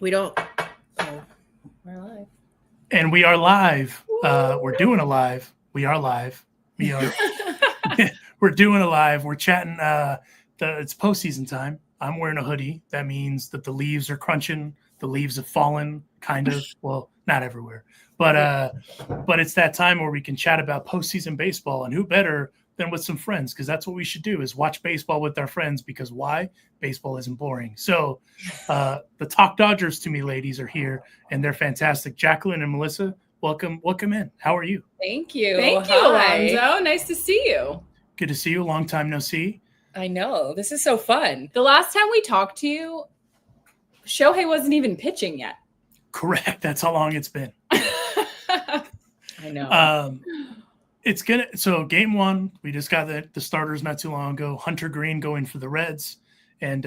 We don't. Oh, we're live. And we are live. We're doing a live. We are live. We are. We're doing a live. We're chatting. It's postseason time. I'm wearing a hoodie. That means that the leaves are crunching. The leaves have fallen, kind of. Well, not everywhere, but it's that time where we can chat about postseason baseball, and who better than with some friends? Because that's what we should do: is watch baseball with our friends. Because why? Baseball isn't boring. So, the Talk Dodgers to me, ladies, are here, and they're fantastic. Jacqueline and Melissa, welcome in. How are you? Thank you. Thank you, Alonso. Nice to see you. Good to see you. Long time no see. I know. This is so fun. The last time we talked to you, Shohei wasn't even pitching yet. Correct. That's how long it's been. I know. So game one, we just got the starters not too long ago. Hunter Green going for the Reds, and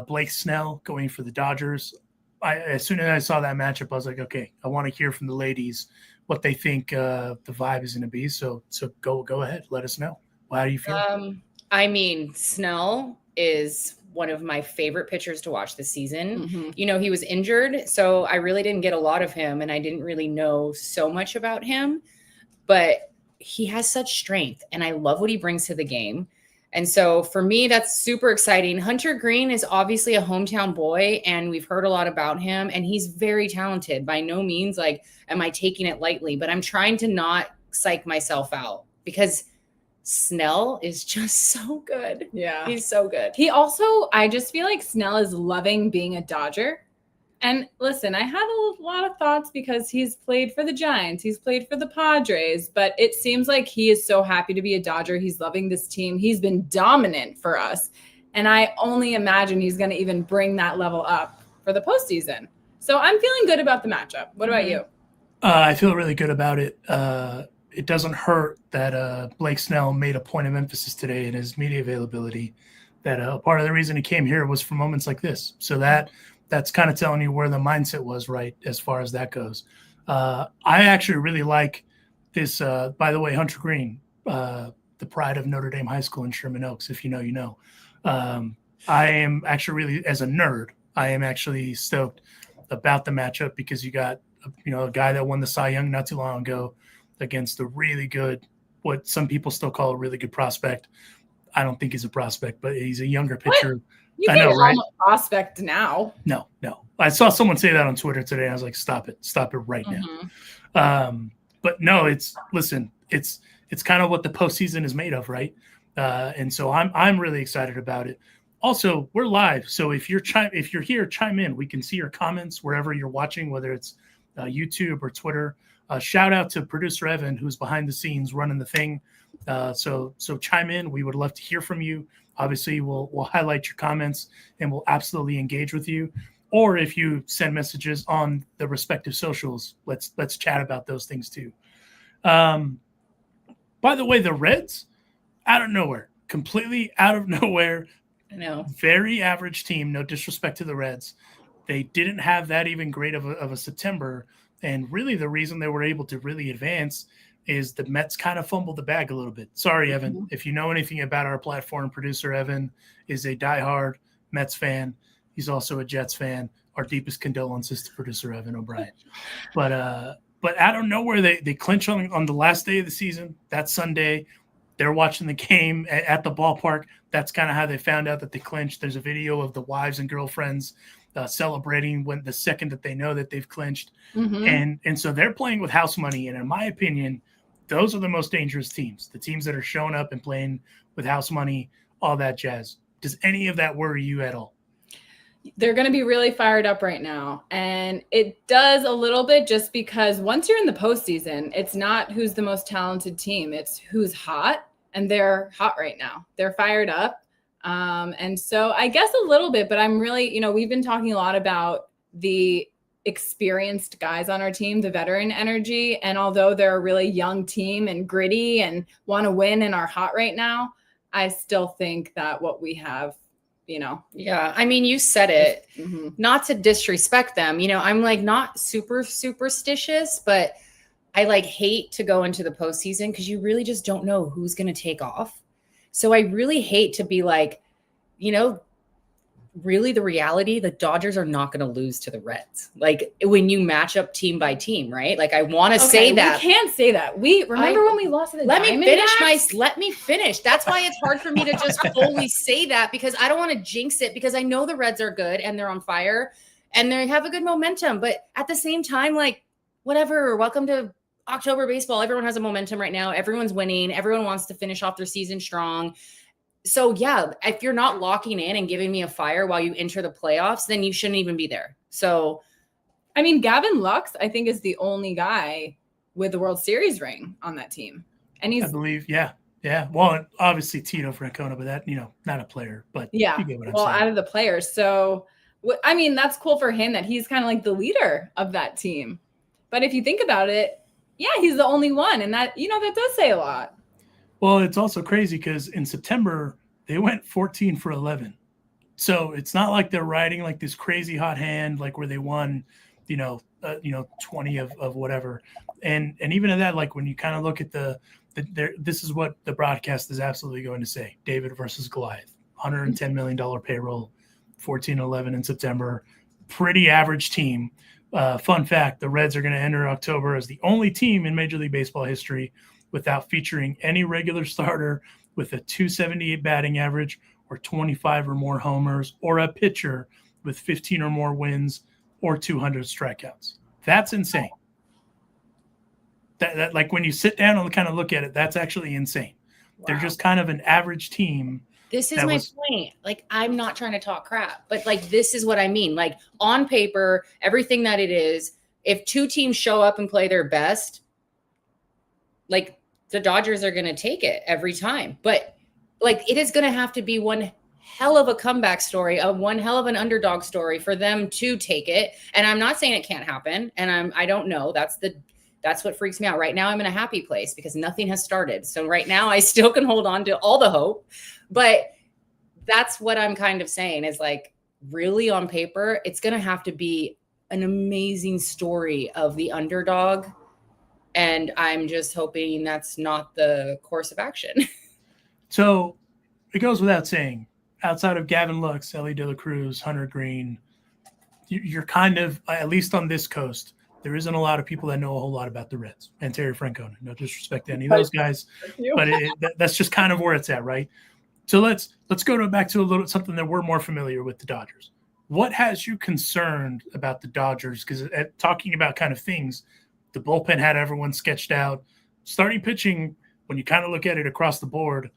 Blake Snell going for the Dodgers. As soon as I saw that matchup, I was like, okay, I want to hear from the ladies what they think the vibe is going to be. So go ahead, let us know. How do you feel? I mean, Snell is one of my favorite pitchers to watch this season. Mm-hmm. You know, he was injured, so I really didn't get a lot of him, and I didn't really know so much about him. But he has such strength, and I love what he brings to the game. And so for me, that's super exciting. Hunter Green is obviously a hometown boy, and we've heard a lot about him, and he's very talented. By no means, am I taking it lightly, but I'm trying to not psych myself out because Snell is just so good. Yeah. He's so good. I just feel like Snell is loving being a Dodger. And listen, I had a lot of thoughts because he's played for the Giants. He's played for the Padres, but it seems like he is so happy to be a Dodger. He's loving this team. He's been dominant for us. And I only imagine he's going to even bring that level up for the postseason. So I'm feeling good about the matchup. What about you? I feel really good about it. It doesn't hurt that Blake Snell made a point of emphasis today in his media availability that part of the reason he came here was for moments like this. So that's kind of telling you where the mindset was, right, as far as that goes. I actually really like this, by the way, Hunter Green, the pride of Notre Dame High School in Sherman Oaks. If you know, you know. I am actually really, as a nerd, I am actually stoked about the matchup because you got, a guy that won the Cy Young not too long ago against a really good, what some people still call a really good prospect. I don't think he's a prospect, but he's a younger pitcher. What? You can't call him a prospect now. No. I saw someone say that on Twitter today. I was like, stop it right now. But no, it's kind of what the postseason is made of, right? And so I'm really excited about it. Also, we're live, so if you're here, chime in. We can see your comments wherever you're watching, whether it's YouTube or Twitter. Shout out to producer Evan, who's behind the scenes running the thing. So chime in. We would love to hear from you. Obviously, we'll highlight your comments and we'll absolutely engage with you. Or if you send messages on the respective socials, let's chat about those things too. By the way, the Reds, completely out of nowhere. I know. Very average team. No disrespect to the Reds. They didn't have that even great of a September. And really the reason they were able to really advance is the Mets kind of fumbled the bag a little bit. Sorry, Evan. If you know anything about our platform, producer Evan is a diehard Mets fan. He's also a Jets fan. Our deepest condolences to producer Evan O'Brien. But out of nowhere, they clinch on the last day of the season. That Sunday, they're watching the game at the ballpark. That's kind of how they found out that they clinched. There's a video of the wives and girlfriends celebrating when the second that they know that they've clinched. And so they're playing with house money. And in my opinion, those are the most dangerous teams, the teams that are showing up and playing with house money, all that jazz. Does any of that worry you at all? They're going to be really fired up right now. And it does a little bit just because once you're in the postseason, it's not who's the most talented team. It's who's hot. And they're hot right now. They're fired up. And so I guess a little bit, but I'm really, we've been talking a lot about the experienced guys on our team, the veteran energy. And although they're a really young team and gritty and want to win and are hot right now, I still think that what we have, Yeah. I mean, you said it, not to disrespect them. I'm not super superstitious, but I hate to go into the postseason because you really just don't know who's going to take off. So I really hate to be really the reality, the Dodgers are not going to lose to the Reds. Like when you match up team by team, right? Like I want to say that. We can't say that. We remember when we lost to the let Diamondbacks? let me finish. That's why it's hard for me to just fully say that, because I don't want to jinx it, because I know the Reds are good and they're on fire and they have a good momentum. But at the same time, like whatever, welcome to October baseball. Everyone has a momentum right now. Everyone's winning. Everyone wants to finish off their season strong. So yeah, if you're not locking in and giving me a fire while you enter the playoffs, then you shouldn't even be there. So, I mean, Gavin Lux, I think, is the only guy with the World Series ring on that team. And he's, I believe, yeah. Well, obviously Tito Francona, but that, not a player, but yeah, you get what I'm well, saying. out of the players. So, I mean, that's cool for him that he's kind of like the leader of that team. But if you think about it, yeah, he's the only one. And that, that does say a lot. Well, it's also crazy because in September, they went 14 for 11. So it's not like they're riding like this crazy hot hand, like where they won, 20 of whatever. And even at that, like when you kind of look at this is what the broadcast is absolutely going to say: David versus Goliath, $110 million payroll, 14-11 in September, pretty average team. Fun fact: the Reds are going to enter October as the only team in Major League Baseball history without featuring any regular starter with a .278 batting average or 25 or more homers, or a pitcher with 15 or more wins or 200 strikeouts. That's insane. That like when you sit down and kind of look at it, that's actually insane. Wow. They're just kind of an average team. This is my point. Like, I'm not trying to talk crap, but like, this is what I mean. Like on paper, everything that it is, if two teams show up and play their best, like the Dodgers are going to take it every time. But like, it is going to have to be one hell of a comeback story, one hell of an underdog story for them to take it. And I'm not saying it can't happen. And I don't know. That's what freaks me out. Right now, I'm in a happy place because nothing has started. So right now I still can hold on to all the hope, but that's what I'm kind of saying is like, really on paper, it's going to have to be an amazing story of the underdog. And I'm just hoping that's not the course of action. So it goes without saying, outside of Gavin Lux, Ellie De La Cruz, Hunter Green, you're kind of, at least on this coast, there isn't a lot of people that know a whole lot about the Reds and Terry Francona. No disrespect to any of those guys, but that's just kind of where it's at, right? So let's go back to something that we're more familiar with, the Dodgers. What has you concerned about the Dodgers? Because talking about kind of things, the bullpen had everyone sketched out. Starting pitching, when you kind of look at it across the board,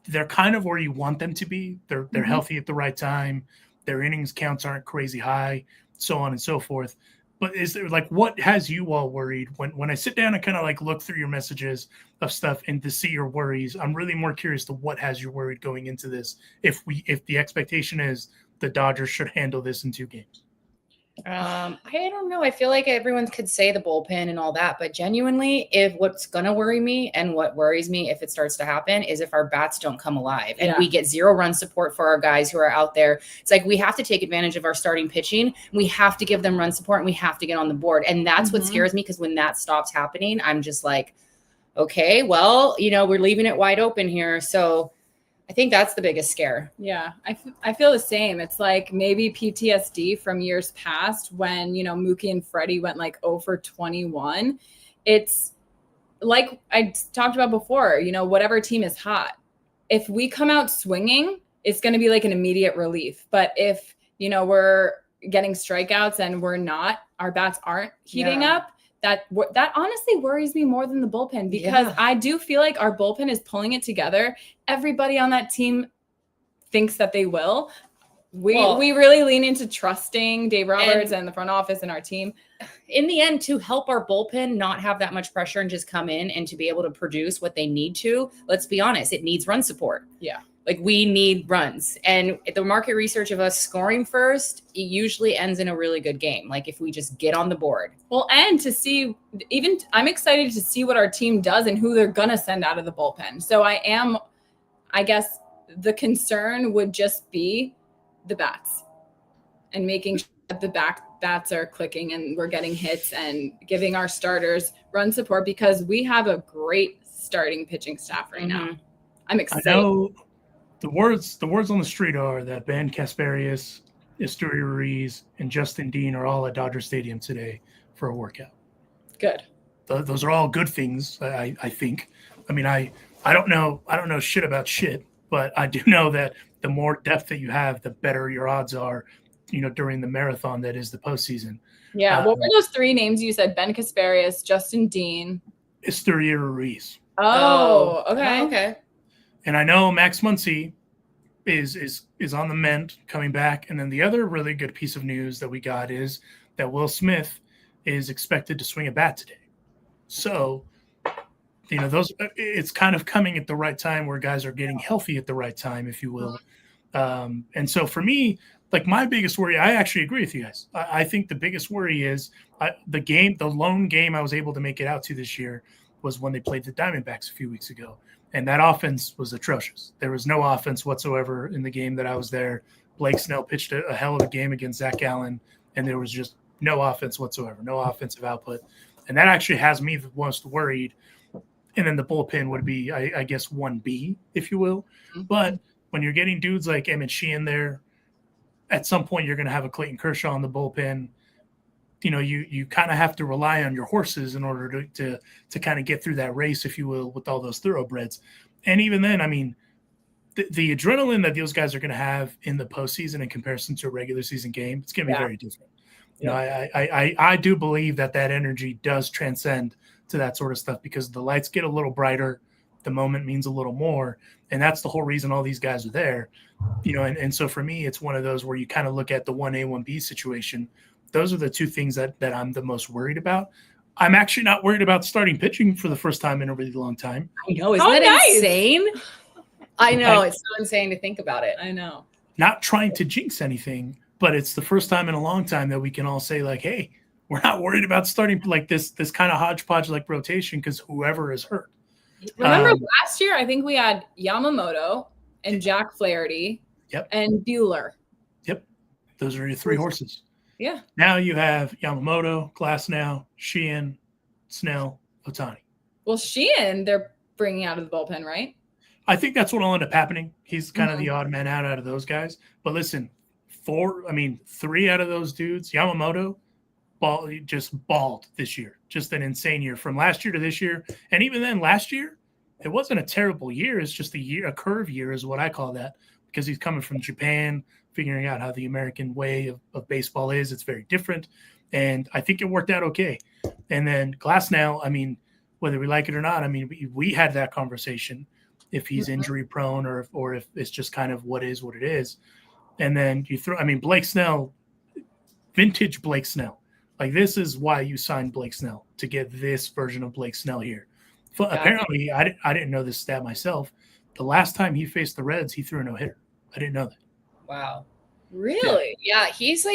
they're kind of where you want them to be. They're healthy at the right time. Their innings counts aren't crazy high, so on and so forth. But is there like, what has you all worried when I sit down and kind of like look through your messages of stuff and to see your worries? I'm really more curious to what has you worried going into this. If the expectation is the Dodgers should handle this in 2 games. I don't know. I feel like everyone could say the bullpen and all that, but genuinely, if what's going to worry me and what worries me if it starts to happen is if our bats don't come alive and we get 0 run support for our guys who are out there. It's like we have to take advantage of our starting pitching. We have to give them run support and we have to get on the board. And that's what scares me, because when that stops happening, I'm just like, okay, well, we're leaving it wide open here. So I think that's the biggest scare. Yeah, I feel the same. It's like maybe PTSD from years past when, Mookie and Freddie went like 0 for 21. It's like I talked about before, whatever team is hot. If we come out swinging, it's going to be like an immediate relief. But if, we're getting strikeouts and our bats aren't heating up, that honestly worries me more than the bullpen, because I do feel like our bullpen is pulling it together. Everybody on that team thinks that they will. We really lean into trusting Dave Roberts and the front office and our team. In the end, to help our bullpen not have that much pressure and just come in and to be able to produce what they need to, let's be honest, it needs run support. Yeah. Like we need runs, and the market research of us scoring first, it usually ends in a really good game. Like if we just get on the board. Well, and to see, I'm excited to see what our team does and who they're going to send out of the bullpen. So I guess the concern would just be the bats and making sure that the bats are clicking and we're getting hits and giving our starters run support, because we have a great starting pitching staff right now. I'm excited. The words on the street are that Ben Kasparius, Esteury Ruiz, and Justin Dean are all at Dodger Stadium today for a workout. Good. Those are all good things, I think. I mean, I don't know shit about shit, but I do know that the more depth that you have, the better your odds are, during the marathon that is the postseason. Yeah. What were those 3 names you said? Ben Kasparius, Justin Dean, Esteury Ruiz. Oh, okay. Okay. And I know Max Muncy is on the mend, coming back. And then the other really good piece of news that we got is that Will Smith is expected to swing a bat today. So, it's kind of coming at the right time where guys are getting healthy at the right time, if you will. And so for me, like my biggest worry, I actually agree with you guys. I think the biggest worry is the lone game I was able to make it out to this year was when they played the Diamondbacks a few weeks ago. And that offense was atrocious. There was no offense whatsoever in the game that I was there. Blake Snell pitched a hell of a game against Zach Gallen, and there was just no offense whatsoever, no offensive output. And that actually has me the most worried. And then the bullpen would be, I guess, 1B, if you will. Mm-hmm. But when you're getting dudes like Emmett Sheehan there, at some point you're going to have a Clayton Kershaw in the bullpen. You kind of have to rely on your horses in order to kind of get through that race, if you will, with all those thoroughbreds. And even then, I mean, the adrenaline that those guys are going to have in the postseason in comparison to a regular season game, it's going to be very different. I do believe that energy does transcend to that sort of stuff because the lights get a little brighter, the moment means a little more, and that's the whole reason all these guys are there. And so for me, it's one of those where you kind of look at the 1A, 1B situation. Those are the 2 things that I'm the most worried about. I'm actually not worried about starting pitching for the first time in a really long time. I know. Isn't that insane? I know. It's so insane to think about it. I know. Not trying to jinx anything, but it's the first time in a long time that we can all say, like, hey, we're not worried about starting like this kind of hodgepodge like rotation because whoever is hurt. Remember last year, I think we had Yamamoto and Jack Flaherty and Bueller. Yep. Those are your 3 horses. Yeah. Now you have Yamamoto, Glasnow, Sheehan, Snell, Ohtani. Well, Sheehan, they're bringing out of the bullpen, right? I think that's what will end up happening. He's kind of the odd man out of those guys. But listen, 3 out of those dudes, Yamamoto, just balled this year. Just an insane year from last year to this year. And even then, last year, it wasn't a terrible year. It's just a curve year is what I call that because he's coming from Japan, figuring out how the American way of baseball is. It's very different. And I think it worked out okay. And then Glasnow, I mean, whether we like it or not, I mean, we had that conversation if he's injury prone or if it's just kind of what is what it is. And then Blake Snell, vintage Blake Snell. Like, this is why you signed Blake Snell, to get this version of Blake Snell here. Apparently, I didn't know this stat myself. The last time he faced the Reds, he threw a no-hitter. I didn't know that. Wow. Really? Yeah, he's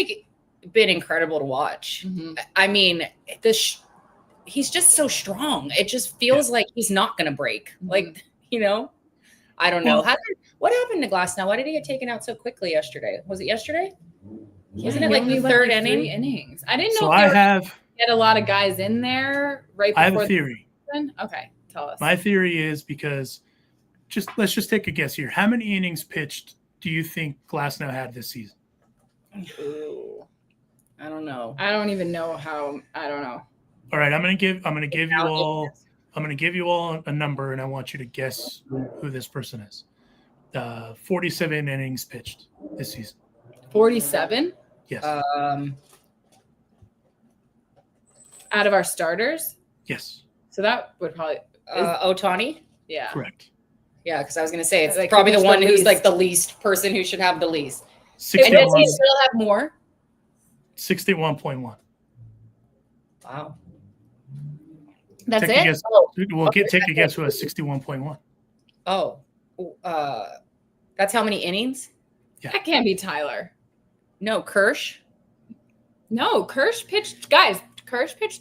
been incredible to watch. Mm-hmm. I mean, he's just so strong. It just feels like he's not going to break. Mm-hmm. I don't know. What happened to Glasnow? Why did he get taken out so quickly yesterday? Was it yesterday? Wasn't it like the 3rd inning? 3 innings. I didn't know. So I had a lot of guys in there right before. I have a theory. Okay, tell us. My theory is because let's just take a guess here. How many innings pitched do you think Glasnow had this season? Ooh, I don't know. I don't even know how. I don't know. All right, I'm gonna give you all a number, and I want you to guess who this person is. 47 innings pitched this season. 47? Yes. Out of our starters? Yes. So that would probably Ohtani? Yeah. Correct. Yeah, because I was going to say it's probably the one who's the least person who should have the least. 61, and does he still have more? 61.1. Wow. That's take it? Take a guess who has 61.1. Oh. That's how many innings? Yeah. That can't be Tyler. No, Kirsch? No, Kirsch pitched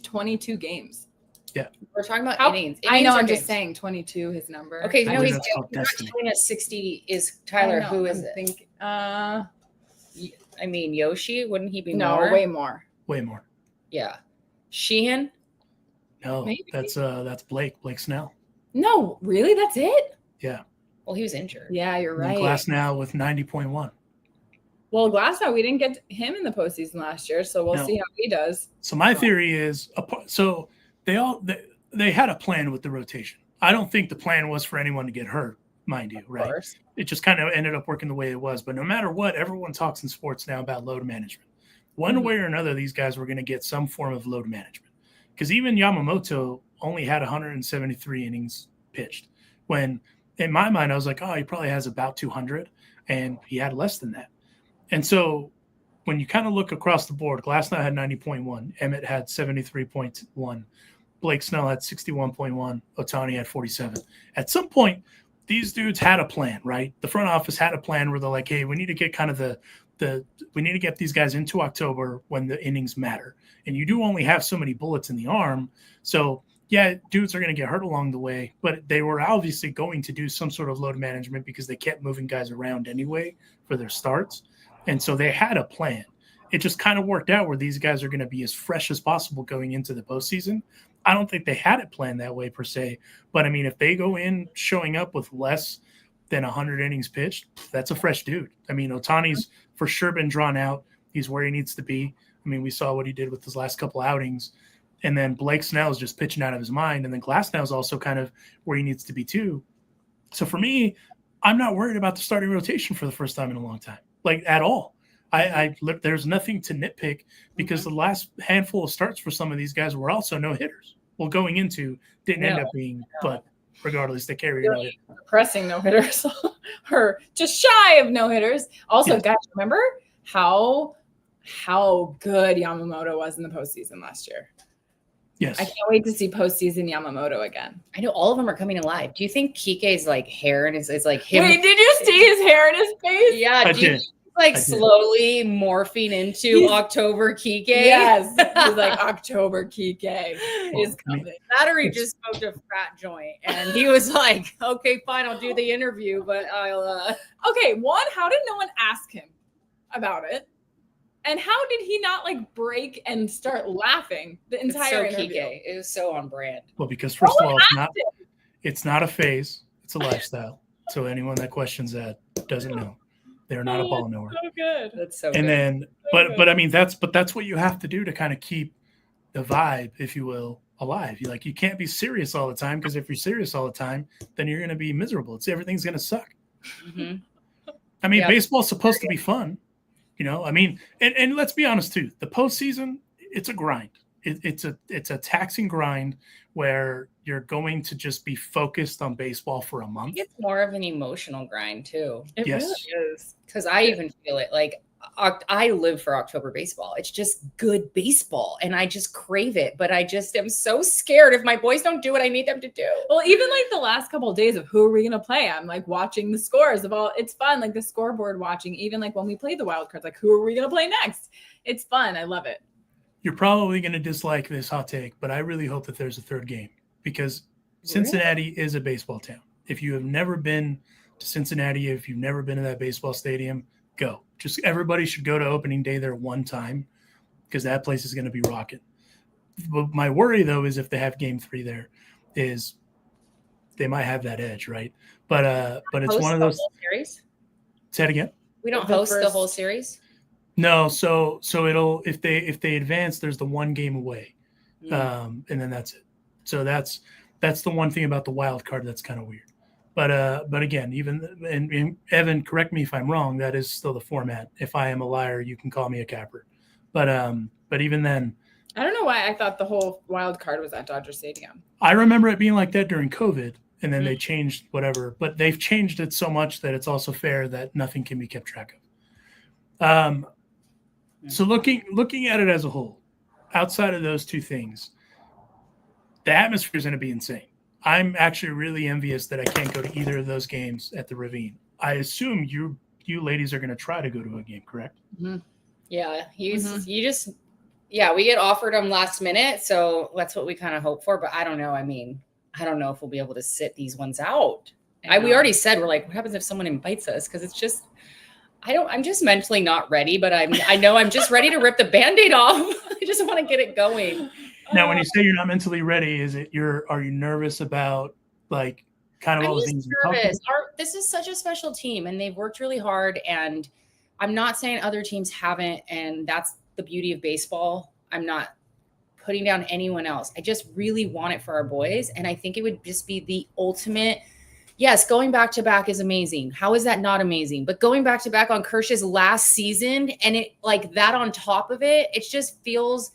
22 games. Yeah. We're talking about innings. I know, I'm just saying 22, his number. Okay, no, he's not telling us 60 is Tyler. Who is it? I mean, Yoshi, wouldn't he be more? No, way more. Way more. Yeah. Sheehan? No, maybe. That's Blake Snell. No, really? That's it? Yeah. Well, he was injured. Yeah, you're right. Glass now with 90.1. Well, Glasnow, we didn't get him in the postseason last year, so we'll see how he does. So my theory is, so they had a plan with the rotation. I don't think the plan was for anyone to get hurt, mind you, right? It just kind of ended up working the way it was. But no matter what, everyone talks in sports now about load management. One way or another, these guys were going to get some form of load management. Because even Yamamoto only had 173 innings pitched. When, in my mind, I was like, oh, he probably has about 200, and he had less than that. And so when you kind of look across the board, Glasnow had 90.1, Emmett had 73.1, Blake Snell had 61.1, Ohtani had 47. At some point, these dudes had a plan, right? The front office had a plan where they're like, hey, we need to get kind of we need to get these guys into October when the innings matter. And you do only have so many bullets in the arm. So, yeah, dudes are going to get hurt along the way, but they were obviously going to do some sort of load management because they kept moving guys around anyway for their starts. And so they had a plan. It just kind of worked out where these guys are going to be as fresh as possible going into the postseason. I don't think they had it planned that way per se. But, I mean, if they go in showing up with less than 100 innings pitched, that's a fresh dude. I mean, Ohtani's for sure been drawn out. He's where he needs to be. I mean, we saw what he did with his last couple outings. And then Blake Snell is just pitching out of his mind. And then Glasnow is also kind of where he needs to be too. So for me, I'm not worried about the starting rotation for the first time in a long time, like at all. There's nothing to nitpick because the last handful of starts for some of these guys were also no hitters. Well, going into didn't end up being, but regardless, they carried it. Pressing no hitters or just shy of no hitters. Also, guys, remember how good Yamamoto was in the postseason last year? Yes. I can't wait to see postseason Yamamoto again. I know all of them are coming alive. Do you think Kike's like hair and is like him? Wait, did you see his hair in his face? Yeah, I did. Slowly morphing into October Kike. Yes, he's like October Kike is coming. That or he just smoked a fat joint and he was like, okay, fine, I'll do the interview, but I'll Okay, one, how did no one ask him about it? And how did he not like break and start laughing the entire interview? Kike. It was so on brand. Well, because first of all, it's not a phase, it's a lifestyle. So anyone that questions that doesn't know. They're not a ball knower. So good. That's so and good. Then but I mean that's what you have to do to kind of keep the vibe, if you will, alive. You can't be serious all the time, because if you're serious all the time, then you're gonna be miserable. Everything's gonna suck. Mm-hmm. I mean, baseball's supposed to be fun. I mean, and let's be honest too, the postseason, it's a grind. It's a taxing grind where you're going to just be focused on baseball for a month. It's more of an emotional grind too. It really is. Because I even feel it. Like I live for October baseball. It's just good baseball, and I just crave it. But I just am so scared if my boys don't do what I need them to do. Well, even like the last couple of days of who are we gonna play? I'm like watching the scores of all. It's fun, like the scoreboard watching. Even like when we play the wild cards, like who are we gonna play next? It's fun. I love it. You're probably going to dislike this hot take, but I really hope that there's a third game, because Cincinnati is a baseball town. If you have never been to Cincinnati, if you've never been to that baseball stadium, go. Just everybody should go to opening day there one time, because that place is going to be rocking. But my worry, though, is if they have game 3 there, is they might have that edge, right? But it's one of those. Series? Say it again. We don't host the whole series. No, so it'll if they advance, there's the one game away, and then that's it. So that's the one thing about the wild card that's kind of weird. But again, and Evan, correct me if I'm wrong, that is still the format. If I am a liar, you can call me a capper. But even then, I don't know why I thought the whole wild card was at Dodger Stadium. I remember it being like that during COVID, and then they changed whatever. But they've changed it so much that it's also fair that nothing can be kept track of. So looking at it as a whole, outside of those two things, the atmosphere is going to be insane. I'm actually really envious that I can't go to either of those games at the Ravine. I assume you ladies are going to try to go to a game, correct? Mm-hmm. Yeah, we get offered them last minute, so that's what we kind of hope for. But I don't know. I mean, I don't know if we'll be able to sit these ones out. We already said, we're like, what happens if someone invites us? Because it's just. I'm just mentally not ready, but I know I'm just ready to rip the Band-Aid off. I just want to get it going. Now, when you say you're not mentally ready, are you nervous about like kind of I'm all the just things we talked about. nervous. This is such a special team, and they've worked really hard. And I'm not saying other teams haven't, and that's the beauty of baseball. I'm not putting down anyone else. I just really want it for our boys, and I think it would just be the ultimate. Yes, going back to back is amazing. How is that not amazing? But going back to back on Kersh's last season, and it like that on top of it, it just feels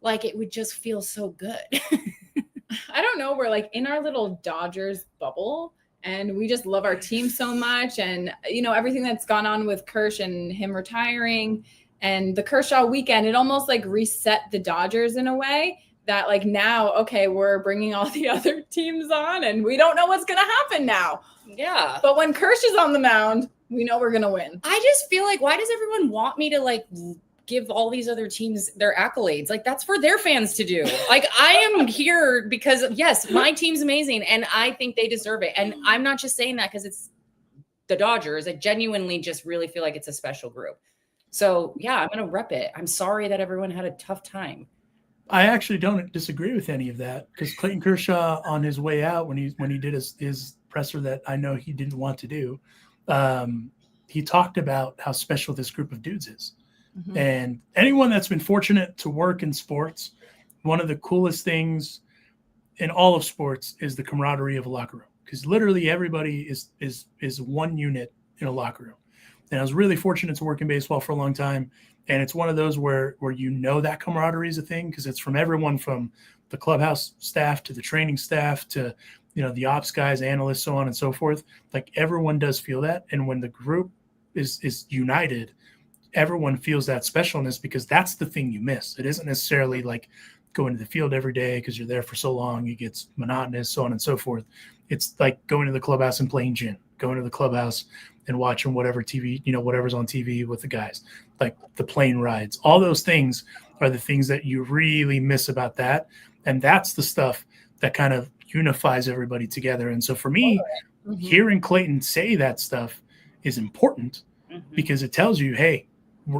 like it would just feel so good. I don't know. We're like in our little Dodgers bubble, and we just love our team so much. And, you know, everything that's gone on with Kersh and him retiring and the Kershaw weekend, it almost like reset the Dodgers in a way that like now, okay, we're bringing all the other teams on and we don't know what's going to happen now. Yeah. But when Kersh is on the mound, we know we're going to win. I just feel like, why does everyone want me to like give all these other teams their accolades? Like, that's for their fans to do. Like, I am here because yes, my team's amazing and I think they deserve it. And I'm not just saying that because it's the Dodgers. I genuinely just really feel like it's a special group. So yeah, I'm going to rep it. I'm sorry that everyone had a tough time. I actually don't disagree with any of that, because Clayton Kershaw on his way out, when he did his presser that I know he didn't want to do, he talked about how special this group of dudes is. Mm-hmm. And anyone that's been fortunate to work in sports, one of the coolest things in all of sports is the camaraderie of a locker room, because literally everybody is one unit in a locker room. And I was really fortunate to work in baseball for a long time. And it's one of those where you know that camaraderie is a thing, because it's from everyone from the clubhouse staff to the training staff to, you know, the ops guys, analysts, so on and so forth. Like, everyone does feel that. And when the group is united, everyone feels that specialness, because that's the thing you miss. It isn't necessarily like going to the field every day because you're there for so long, it gets monotonous, so on and so forth. It's like going to the clubhouse and playing gin, going to the clubhouse and watching whatever TV, you know, whatever's on TV with the guys, like the plane rides. All those things are the things that you really miss about that. And that's the stuff that kind of unifies everybody together. And so for me, hearing Clayton say that stuff is important, because it tells you, hey,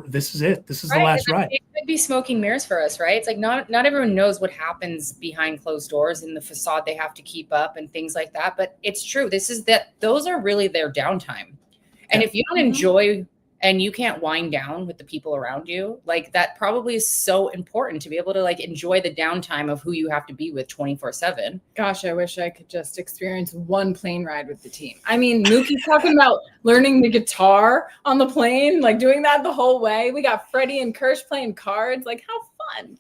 this is it. This is the last ride. It could be smoking mirrors for us, right? It's like not everyone knows what happens behind closed doors and the facade they have to keep up and things like that. But it's true. Those are really their downtime. And if you don't enjoy and you can't wind down with the people around you, like, that probably is so important to be able to like enjoy the downtime of who you have to be with 24/7. Gosh, I wish I could just experience one plane ride with the team. I mean, Mookie's talking about learning the guitar on the plane, like doing that the whole way. We got Freddie and Kersh playing cards. Like, how fun.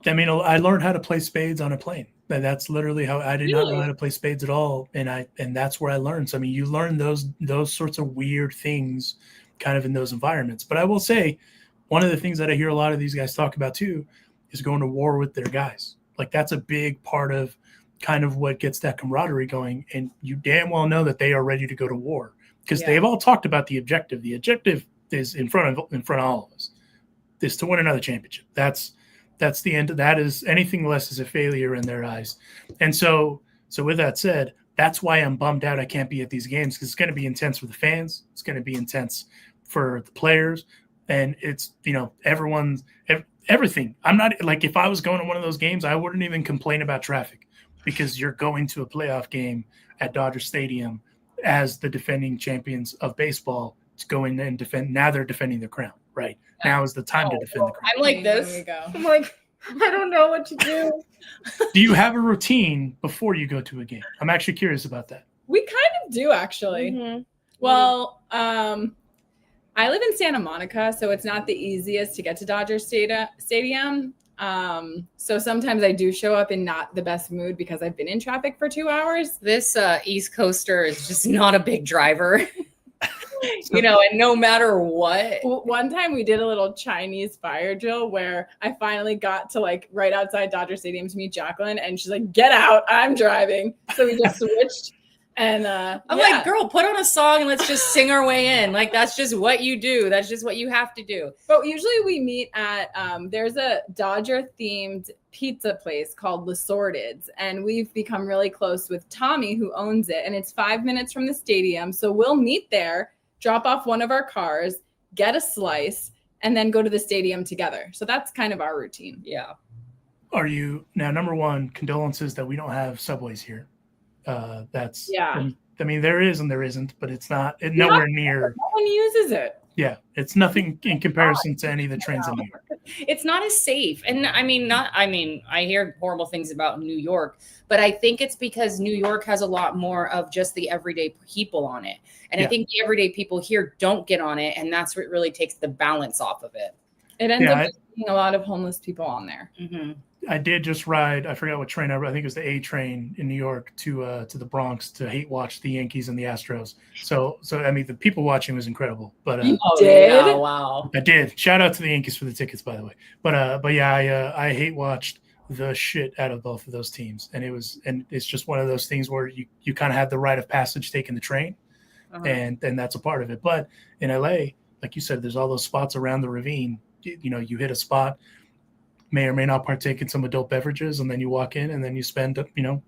I mean, I learned how to play spades on a plane. That's literally how I did not know how to play spades at all. And that's where I learned. So, I mean, you learn those sorts of weird things kind of in those environments. But I will say, one of the things that I hear a lot of these guys talk about too is going to war with their guys. Like, that's a big part of kind of what gets that camaraderie going. And you damn well know that they are ready to go to war, because they've all talked about the objective. The objective is in front of all of us, is to win another championship. That's the end. That is, anything less is a failure in their eyes. And so with that said, that's why I'm bummed out I can't be at these games, because it's going to be intense for the fans. It's going to be intense for the players. And it's, you know, everything. I'm not like, if I was going to one of those games, I wouldn't even complain about traffic, because you're going to a playoff game at Dodger Stadium as the defending champions of baseball to go in and defend. Now they're defending their crown, right? Now is the time to defend the crown. I'm like this. I'm like, I don't know what to do. Do you have a routine before you go to a game? I'm actually curious about that. We kind of do, actually. Mm-hmm. Well, I live in Santa Monica, so it's not the easiest to get to Dodger Stadium. So sometimes I do show up in not the best mood because I've been in traffic for 2 hours. This East Coaster is just not a big driver. You know, and no matter what. One time we did a little Chinese fire drill where I finally got to like right outside Dodger Stadium to meet Jacqueline, and she's like, "Get out, I'm driving." So we just switched. And I'm like, girl, put on a song and let's just sing our way in. Like, that's just what you do. That's just what you have to do. But usually we meet at there's a Dodger themed pizza place called Le Sorted's, and we've become really close with Tommy, who owns it, and it's 5 minutes from the stadium. So we'll meet there, drop off one of our cars, get a slice, and then go to the stadium together. So that's kind of our routine. Yeah. Are you now, number one, condolences that we don't have Subways here. That's Yeah. I mean, there is and there isn't, but it's not nowhere near. No one uses it. Yeah, it's nothing in comparison to any of the trains in New York. It's not as safe. And I hear horrible things about New York, but I think it's because New York has a lot more of just the everyday people on it. And I think the everyday people here don't get on it. And that's what really takes the balance off of it. It ends up being a lot of homeless people on there. Mm-hmm. I did just ride, I forgot what train I think it was the A train in New York to the Bronx to hate watch the Yankees and the Astros. So I mean, the people watching was incredible. But you did? Yeah, wow. I did. Shout out to the Yankees for the tickets, by the way. But yeah, I hate watched the shit out of both of those teams. And it's just one of those things where you kind of have the rite of passage taking the train. And that's a part of it. But in LA, like you said, there's all those spots around the ravine. You hit a spot, may or may not partake in some adult beverages, and then you walk in and then you spend,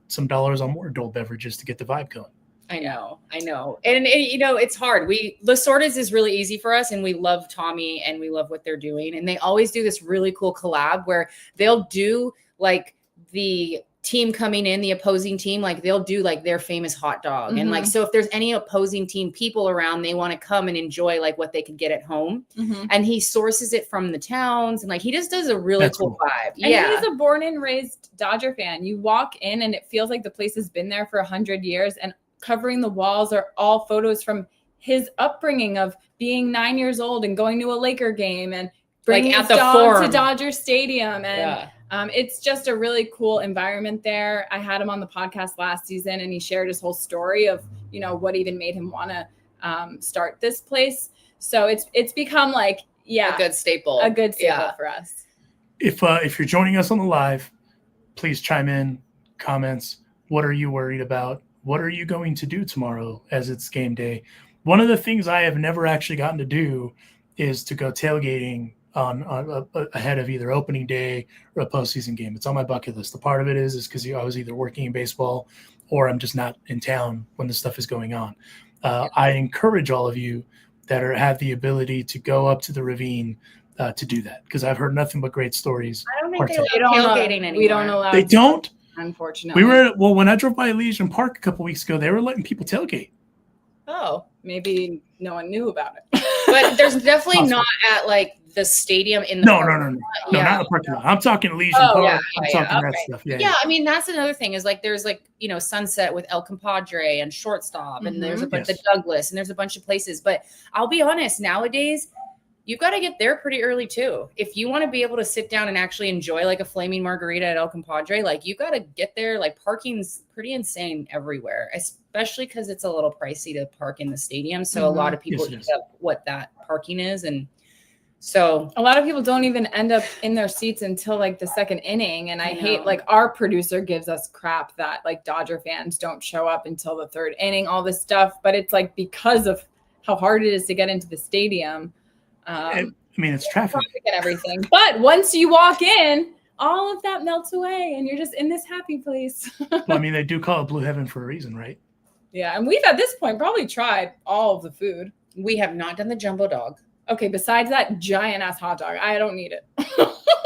some dollars on more adult beverages to get the vibe going. I know. And it's hard. Los Sordas is really easy for us, and we love Tommy and we love what they're doing. And they always do this really cool collab where they'll do like the team coming in, the opposing team, like they'll do like their famous hot dog. Mm-hmm. And like, so if there's any opposing team people around, they want to come and enjoy like what they could get at home. Mm-hmm. And he sources it from the towns, and like, he just does a really cool vibe. And he's a born and raised Dodger fan. You walk in and it feels like the place has been there for 100 years, and covering the walls are all photos from his upbringing of being 9 years old and going to a Laker game and bringing his dog to Dodger Stadium. And it's just a really cool environment there. I had him on the podcast last season, and he shared his whole story of, what even made him want to start this place. So it's become like, a good staple for us. If you're joining us on the live, please chime in, comments. What are you worried about? What are you going to do tomorrow as it's game day? One of the things I have never actually gotten to do is to go tailgating on ahead of either opening day or a postseason game. It's on my bucket list. The part of it is because I was either working in baseball or I'm just not in town when this stuff is going on. I encourage all of you that have the ability to go up to the ravine to do that, because I've heard nothing but great stories. I don't think they allow tailgating anymore. We don't allow. They don't. Unfortunately, when I drove by Elysian Park a couple weeks ago, they were letting people tailgate. Oh, maybe no one knew about it. But there's definitely not at like the stadium in the no, not in the parking lot. I'm talking Elysian Park. I'm talking that stuff. Yeah, I mean, that's another thing is like there's like, Sunset with El Compadre and Shortstop, and there's a bunch of Douglas, and there's a bunch of places. But I'll be honest, nowadays you've got to get there pretty early too. If you want to be able to sit down and actually enjoy like a flaming margarita at El Compadre, like you got to get there. Like parking's pretty insane everywhere, especially because it's a little pricey to park in the stadium. So a lot of people eat up what that parking is. And so a lot of people don't even end up in their seats until like the second inning. And I hate, like, our producer gives us crap that like Dodger fans don't show up until the third inning, all this stuff. But it's like because of how hard it is to get into the stadium. It's traffic and everything. But once you walk in, all of that melts away and you're just in this happy place. Well, they do call it Blue Heaven for a reason, right? Yeah. And we've at this point probably tried all of the food. We have not done the jumbo dog. Okay. Besides that giant ass hot dog, I don't need it.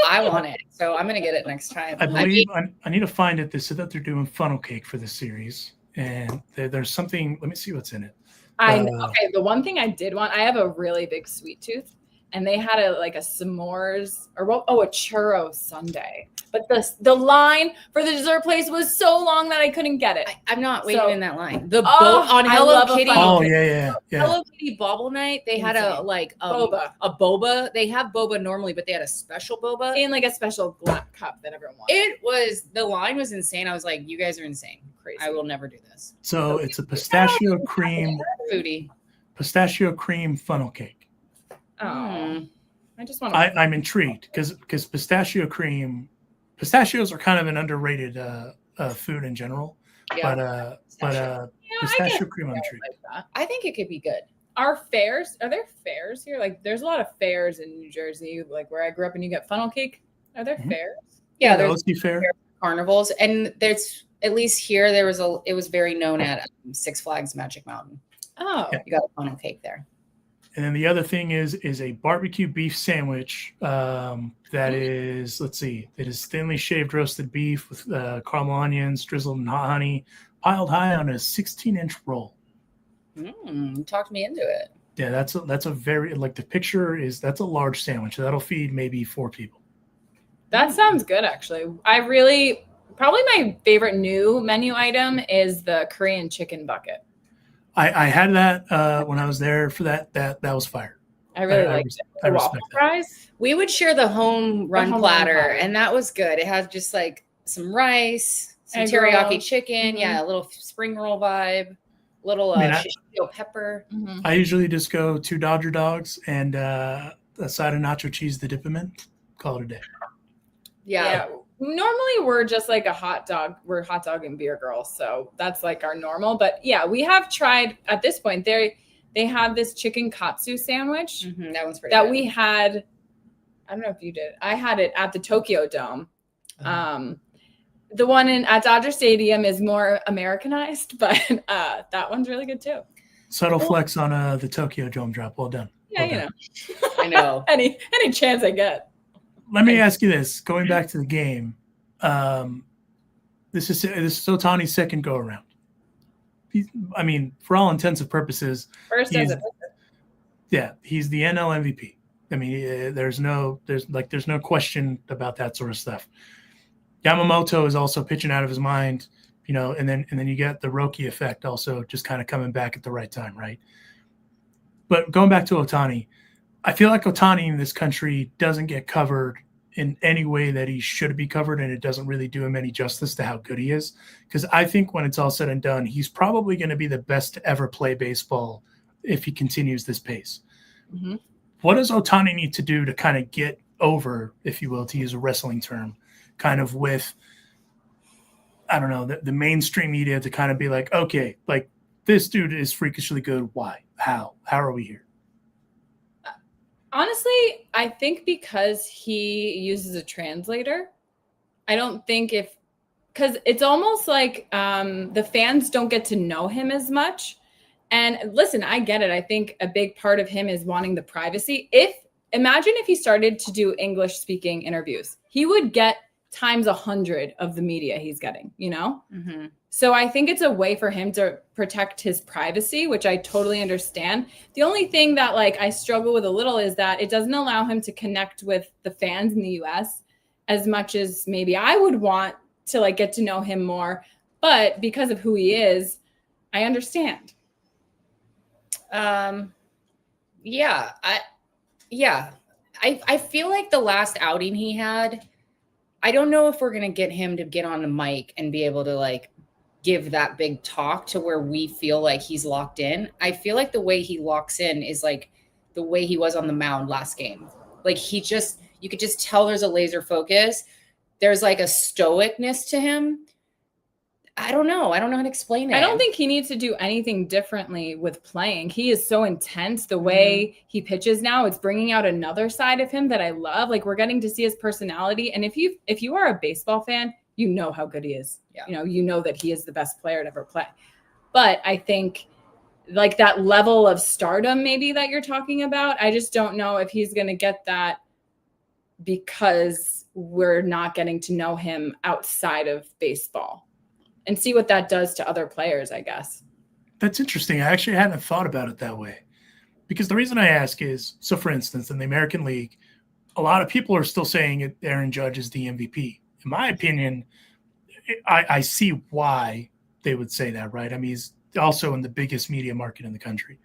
I want it. So I'm going to get it next time. I believe I need to find it. They said that they're doing funnel cake for this series. And there's something, let me see what's in it. Okay, the one thing I did want, I have a really big sweet tooth, and they had a s'mores a churro sundae. But the line for the dessert place was so long that I couldn't get it. I'm not waiting in that line. On Hello Kitty. Oh yeah. Hello Kitty Bobble Night. They had boba. A boba. They have boba normally, but they had a special boba in like a special black cup that everyone wanted. The line was insane. I was like, you guys are insane. Crazy. I will never do this. So it's a pistachio cream funnel cake. Oh, I just want. I'm intrigued because pistachios are kind of an underrated food in general. Yeah. But pistachio cream, I'm intrigued. Like I think it could be good. Are there fairs here? Like, there's a lot of fairs in New Jersey, like where I grew up, and you get funnel cake. Are there fairs? Yeah, there's fair carnivals, and there's at least here it was very known at Six Flags Magic Mountain. Oh, you got a funnel cake there. And then the other thing is a barbecue beef sandwich that is, let's see, it is thinly shaved roasted beef with caramel onions drizzled in hot honey, piled high on a 16-inch roll. Talked me into it. Yeah, that's a very, like, the picture is, that's a large sandwich. That'll feed maybe 4 people. That sounds good, actually. Probably my favorite new menu item is the Korean chicken bucket. I had that when I was there for that. That was fire. I really liked it. The waffle fries. We would share the home run home platter, run platter. And that was good. It had just like some rice, some Egg teriyaki roll. chicken, a little spring roll vibe, little shishito pepper. I usually just go 2 Dodger dogs and a side of nacho cheese to dip them in. Call it a day. Yeah. Normally we're just like a hot dog. We're hot dog and beer girls. So that's like our normal. But yeah, we have tried at this point. They have this chicken katsu sandwich. That one's pretty good. We had. I don't know if you did. I had it at the Tokyo Dome. The one at Dodger Stadium is more Americanized, but that one's really good too. Subtle flex on the Tokyo Dome drop. Well done. Yeah, I know. any chance I get. Let me ask you this: going back to the game, this is Ohtani's second go around. I mean, for all intents and purposes, First as a he's the NL MVP. I mean, there's no question about that sort of stuff. Yamamoto is also pitching out of his mind, and then you get the Roki effect also just kind of coming back at the right time, right? But going back to Ohtani, I feel like Ohtani in this country doesn't get covered in any way that he should be covered, and it doesn't really do him any justice to how good he is. Because I think when it's all said and done, he's probably going to be the best to ever play baseball if he continues this pace. Mm-hmm. What does Ohtani need to do to kind of get over, if you will, to use a wrestling term, kind of with, I don't know, the mainstream media to kind of be like, okay, like this dude is freakishly good. Why? How are we here? Honestly, I think because he uses a translator. I don't think because it's almost like the fans don't get to know him as much. And listen, I get it. I think a big part of him is wanting the privacy. Imagine if he started to do English speaking interviews, he would get times 100 of the media he's getting, Mm-hmm. So I think it's a way for him to protect his privacy, which I totally understand. The only thing that I struggle with a little is that it doesn't allow him to connect with the fans in the US as much as maybe I would want to get to know him more. But because of who he is, I understand. I feel like the last outing he had, I don't know if we're going to get him to get on the mic and be able to give that big talk to where we feel like he's locked in. I feel like the way he locks in is the way he was on the mound last game. You could just tell there's a laser focus. There's a stoicness to him. I don't know how to explain it. I don't think he needs to do anything differently with playing. He is so intense. The way he pitches now, it's bringing out another side of him that I love. We're getting to see his personality. And if you are a baseball fan, you know how good he is. Yeah. You know that he is the best player to ever play. But I think that level of stardom maybe that you're talking about, I just don't know if he's going to get that because we're not getting to know him outside of baseball. And see what that does to other players, I guess. That's interesting. I actually hadn't thought about it that way. Because the reason I ask is, so for instance, in the American League, a lot of people are still saying Aaron Judge is the MVP. In my opinion, I see why they would say that, right? I mean, he's also in the biggest media market in the country.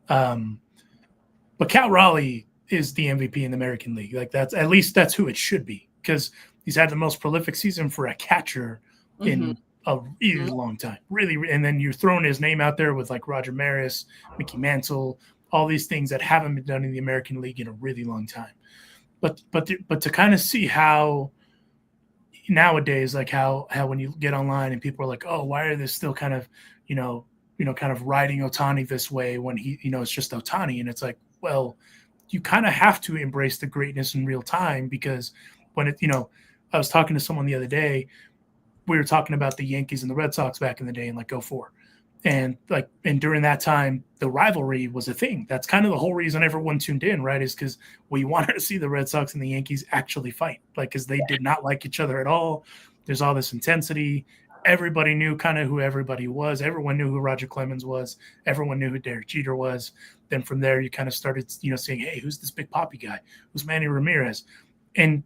But Cal Raleigh is the MVP in the American League. That's who it should be, because he's had the most prolific season for a catcher in a really long time. Really, and then you're throwing his name out there with Roger Maris, Mickey Mantle, all these things that haven't been done in the American League in a really long time. But to kind of see how nowadays, how when you get online and people are like, oh, why are they still kind of, kind of riding Ohtani this way when he, it's just Ohtani. And it's well, you kind of have to embrace the greatness in real time, because when I was talking to someone the other day, we were talking about the Yankees and the Red Sox back in the day in 2004. And during that time, the rivalry was a thing. That's kind of the whole reason everyone tuned in, right? Is because we wanted to see the Red Sox and the Yankees actually fight, because they did not like each other at all. There's all this intensity. everybody knew kind of who everybody was. Everyone knew who Roger Clemens was. Everyone knew who Derek Jeter was. Then from there, you kind of started, saying, hey, who's this Big Papi guy? Who's Manny Ramirez? And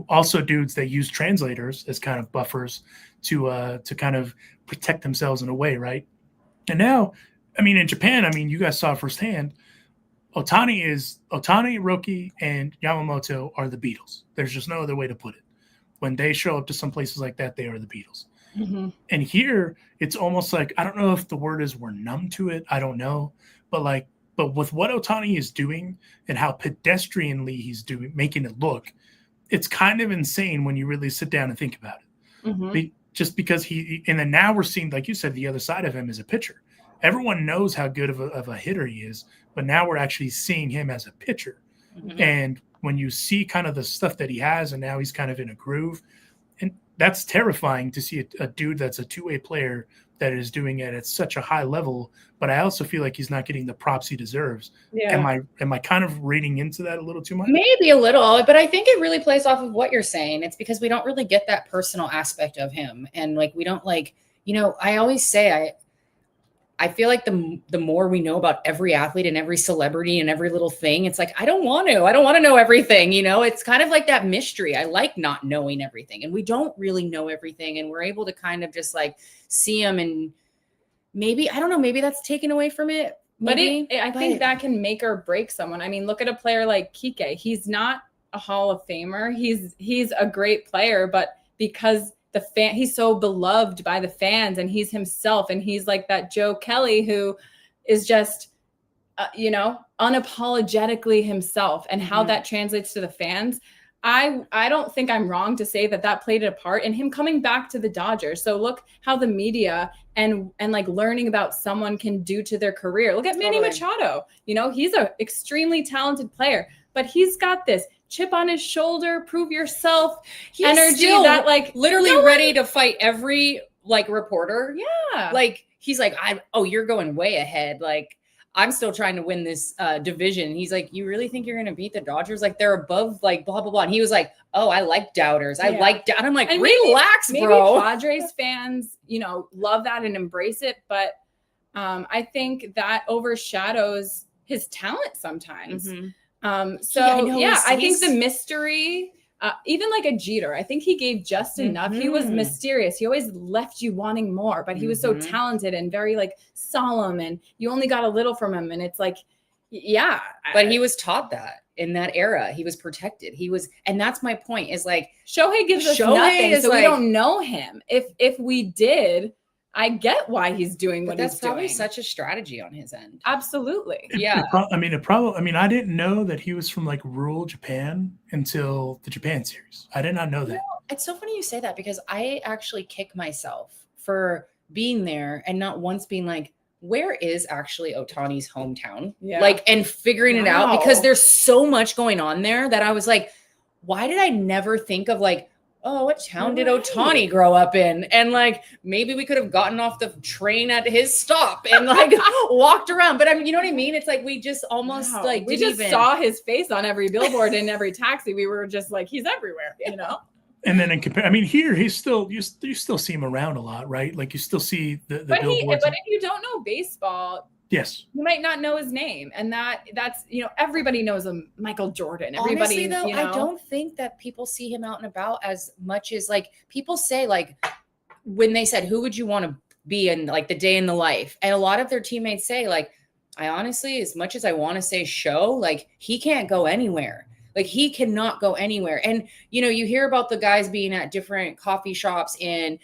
also dudes that use translators as kind of buffers to kind of protect themselves in a way, right? And now, in Japan, you guys saw firsthand, Ohtani, Roki, and Yamamoto are the Beatles. There's just no other way to put it. When they show up to some places like that, they are the Beatles. Mm-hmm. And here, it's almost like, I don't know if the word is we're numb to it. I don't know. But with what Ohtani is doing and how pedestrianly he's making it look, it's kind of insane when you really sit down and think about it. Mm-hmm. Just because and then now we're seeing, like you said, the other side of him as a pitcher. Everyone knows how good of a hitter he is, but now we're actually seeing him as a pitcher. Mm-hmm. And when you see kind of the stuff that he has, and now he's kind of in a groove, and that's terrifying to see a dude that's a two-way player that is doing it at such a high level. But I also feel like he's not getting the props he deserves. Yeah. Am I kind of reading into that a little too much? Maybe a little, but I think it really plays off of what you're saying. It's because we don't really get that personal aspect of him. And we don't I always say, I feel like the more we know about every athlete and every celebrity and every little thing, it's like, I don't want to know everything. It's kind of like that mystery. I like not knowing everything, and we don't really know everything. And we're able to kind of just see them, and maybe, I don't know, maybe that's taken away from it. Maybe, I think that can make or break someone. Look at a player like Kike. He's not a Hall of Famer. He's a great player, but because he's so beloved by the fans, and he's himself, and he's like that Joe Kelly who is just, unapologetically himself, and how that translates to the fans. I don't think I'm wrong to say that played a part in him coming back to the Dodgers. So look how the media and learning about someone can do to their career. Look at Manny Machado. He's an extremely talented player, but he's got this chip on his shoulder, prove yourself energy that literally ready to fight every reporter. Yeah. He's like, you're going way ahead. I'm still trying to win this division. He's like, you really think you're going to beat the Dodgers? They're above blah, blah, blah. And he was like, oh, I like doubters. I like doubt. I'm like, and relax, maybe bro. Padres fans, love that and embrace it. But I think that overshadows his talent sometimes. Mm-hmm. I think the mystery, even like a Jeter, I think he gave just enough. He was mysterious. He always left you wanting more, but he was so talented and very solemn, and you only got a little from him. And it's but he was taught that in that era. He was protected. And that's my point is Shohei gives us nothing, so we don't know him. If we did, I get why he's doing what he's doing. That's probably such a strategy on his end. Absolutely. I didn't know that he was from rural Japan until the Japan series. I did not know that. It's so funny you say that, because I actually kick myself for being there and not once being where is actually Ohtani's hometown? Yeah. And figuring it out, because there's so much going on there that I was like, why did I never think of oh, what town did Ohtani grow up in? And maybe we could have gotten off the train at his stop and walked around. But you know what I mean? It's we just almost we just saw his face on every billboard in every taxi. We were just he's everywhere, And then here he's still, you still see him around a lot, right? You still see the billboards. But if you don't know baseball, yes, you might not know his name, and that's everybody knows him. Michael Jordan. Everybody, honestly, though, I don't think that people see him out and about as much as people say when they said who would you want to be in the day in the life, and a lot of their teammates say I honestly, as much as I want to say Show, he can't go anywhere. He cannot go anywhere. And, you hear about the guys being at different coffee shops in,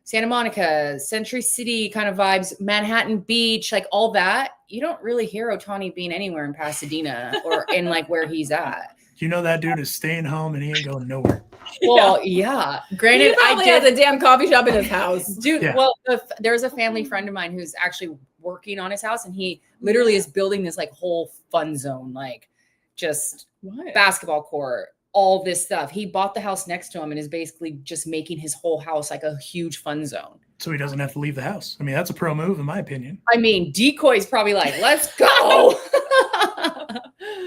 Santa Monica, Century City kind of vibes, Manhattan Beach, all that. You don't really hear Ohtani being anywhere in Pasadena or in where he's at. That dude is staying home and he ain't going nowhere. Well, yeah. Granted, he probably has a damn coffee shop in his house. Dude, yeah. Well, there's a family friend of mine who's actually working on his house, and he literally is building this whole fun zone, just basketball court, all this stuff. He bought the house next to him and is basically just making his whole house a huge fun zone. So he doesn't have to leave the house. That's a pro move in my opinion. Decoy's probably let's go.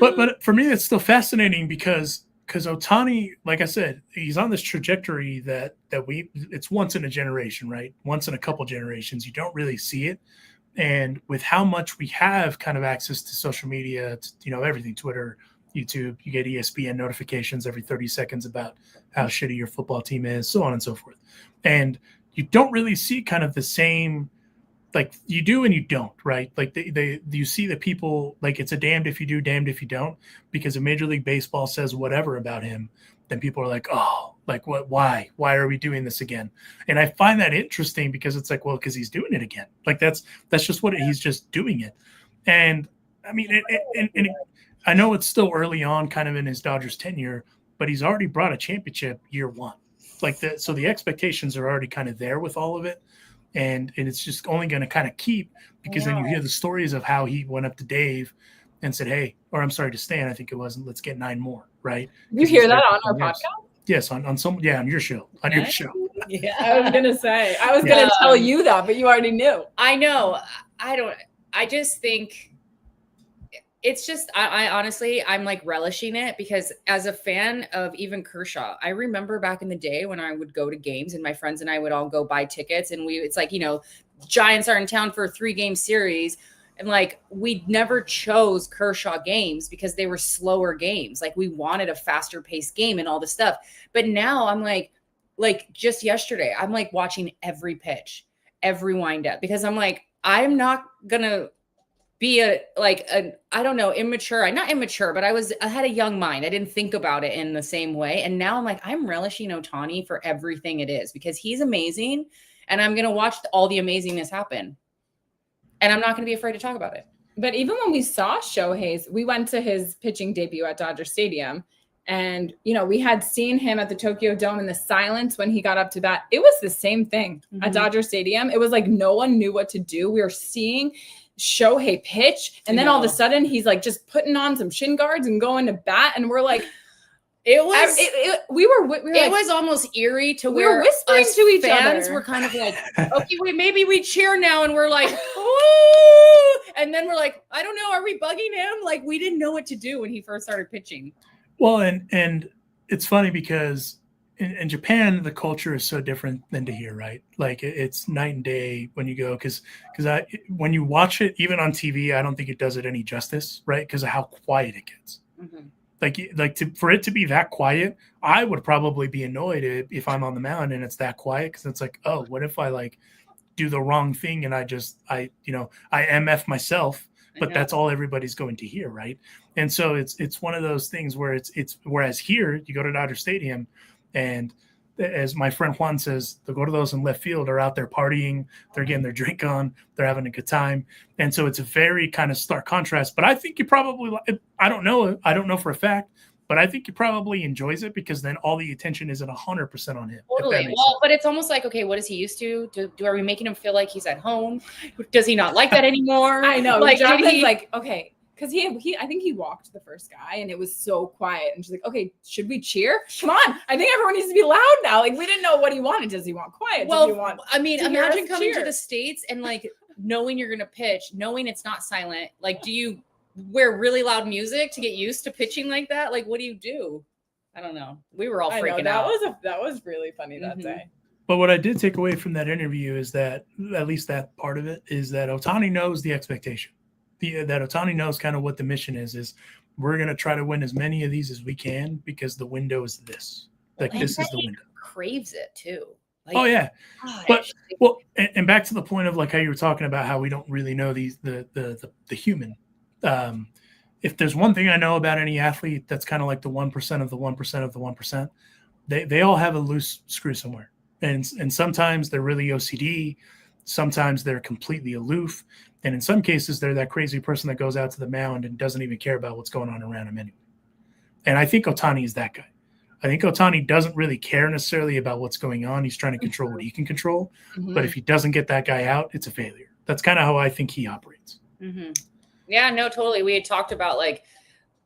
But for me, it's still fascinating because Ohtani, like I said, he's on this trajectory that it's once in a generation, right? Once in a couple generations. You don't really see it. And with how much we have kind of access to social media, to, everything, Twitter, YouTube, you get ESPN notifications every 30 seconds about how shitty your football team is, so on and so forth. And you don't really see kind of the same, like you do and you don't, right? Like you see the people, like it's a damned if you do, damned if you don't, because if Major League Baseball says whatever about him, then people are like, oh, like what, why are we doing this again? And I find that interesting because it's like, well, because he's doing it again. Like that's just what he's just doing it. And I mean, I know it's still early on kind of in his Dodgers tenure, but he's already brought a championship year one. Like that. So the expectations are already kind of there with all of it. And it's just only going to kind of keep because then you hear the stories of how he went up to Dave and said, hey, or I'm sorry to Stan, I think it was, let's get 9 more, right? You hear that on our podcast? Yes, on some, on your show. On your show. Yeah. I was going to say, I was going to tell you that, but you already knew. I know. I just think it's just, I honestly, I'm like relishing it because as a fan of even Kershaw, I remember back in the day when I would go to games and my friends and I would all go buy tickets and it's like, Giants are in town for a 3-game series. And like, we never chose Kershaw games because they were slower games. Like we wanted a faster paced game and all this stuff. But now I'm like just yesterday, I'm like watching every pitch, every windup because I'm like, I'm not going to be I don't know, immature. Not immature, but I had a young mind. I didn't think about it in the same way. And now I'm like, I'm relishing Ohtani for everything it is because he's amazing. And I'm going to watch all the amazingness happen. And I'm not going to be afraid to talk about it. But even when we saw Shohei's, we went to his pitching debut at Dodger Stadium. And, we had seen him at the Tokyo Dome in the silence when he got up to bat. It was the same thing at Dodger Stadium. It was like no one knew what to do. We were seeing Shohei pitch. And then all of a sudden he's like just putting on some shin guards and going to bat. And we're like, it was almost eerie to we where were whispering to each fans other. were kind of like, okay, wait, maybe we cheer now. And we're like, ooh. And then we're like, I don't know. Are we bugging him? Like we didn't know what to do when he first started pitching. Well, and it's funny because in Japan, the culture is so different than to here, right? Like it's night and day when you go, because when you watch it, even on TV, I don't think it does it any justice, right? Because of how quiet it gets. Mm-hmm. For it to be that quiet, I would probably be annoyed if I'm on the mound and it's that quiet because it's like, oh, what if I like do the wrong thing and I MF myself. But that's all everybody's going to hear, right? And so it's one of those things where it's whereas here you go to Dodger Stadium, and as my friend Juan says, they'll go to those in left field are out there partying, they're getting their drink on, they're having a good time, and so it's a very kind of stark contrast. But I think you probably, I don't know for a fact, but I think he probably enjoys it because then all the attention is at 100% on him. Totally. Well, but it's almost like, okay, what is he used to? Are we making him feel like he's at home? Does he not like that anymore? I know. Like, Jonathan's like, okay, because I think he walked the first guy and it was so quiet. And she's like, okay, should we cheer? Come on. I think everyone needs to be loud now. Like, we didn't know what he wanted. Does he want quiet? Well, Does he want imagine coming to the States and like knowing you're going to pitch, knowing it's not silent. Like, do you wear really loud music to get used to pitching like that? Like, what do you do? I don't know. We were all freaking out. That was really funny that day. But what I did take away from that interview is that, at least that part of it, is that Ohtani knows the expectation. That Ohtani knows kind of what the mission is we're going to try to win as many of these as we can because the window is this. Like, this is the window. Craves it too. Like, oh yeah. But and back to the point of like how you were talking about how we don't really know the human. If there's one thing I know about any athlete that's kind of like the 1% of the 1% of the 1%, they all have a loose screw somewhere. And sometimes they're really OCD. Sometimes they're completely aloof. And in some cases, they're that crazy person that goes out to the mound and doesn't even care about what's going on around him anyway. And I think Ohtani is that guy. I think Ohtani doesn't really care necessarily about what's going on. He's trying to control what he can control. Mm-hmm. But if he doesn't get that guy out, it's a failure. That's kind of how I think he operates. Mm-hmm. Yeah, no, totally. We had talked about like,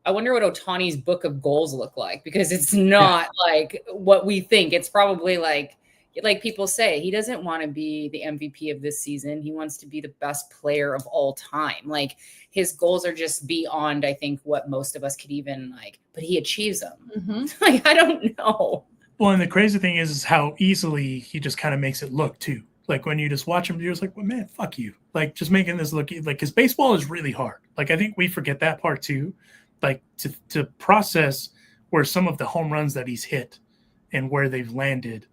I wonder what Ohtani's book of goals look like because it's not like what we think. It's probably like, like people say, he doesn't want to be the MVP of this season. He wants to be the best player of all time. Like his goals are just beyond, I think, what most of us could even like, but he achieves them. Mm-hmm. Like, I don't know. Well, and the crazy thing is how easily he just kind of makes it look too. Like when you just watch him, you're just like, well, man, fuck you. Like just making this look like, because baseball is really hard. Like I think we forget that part too. Like to process where some of the home runs that he's hit and where they've landed,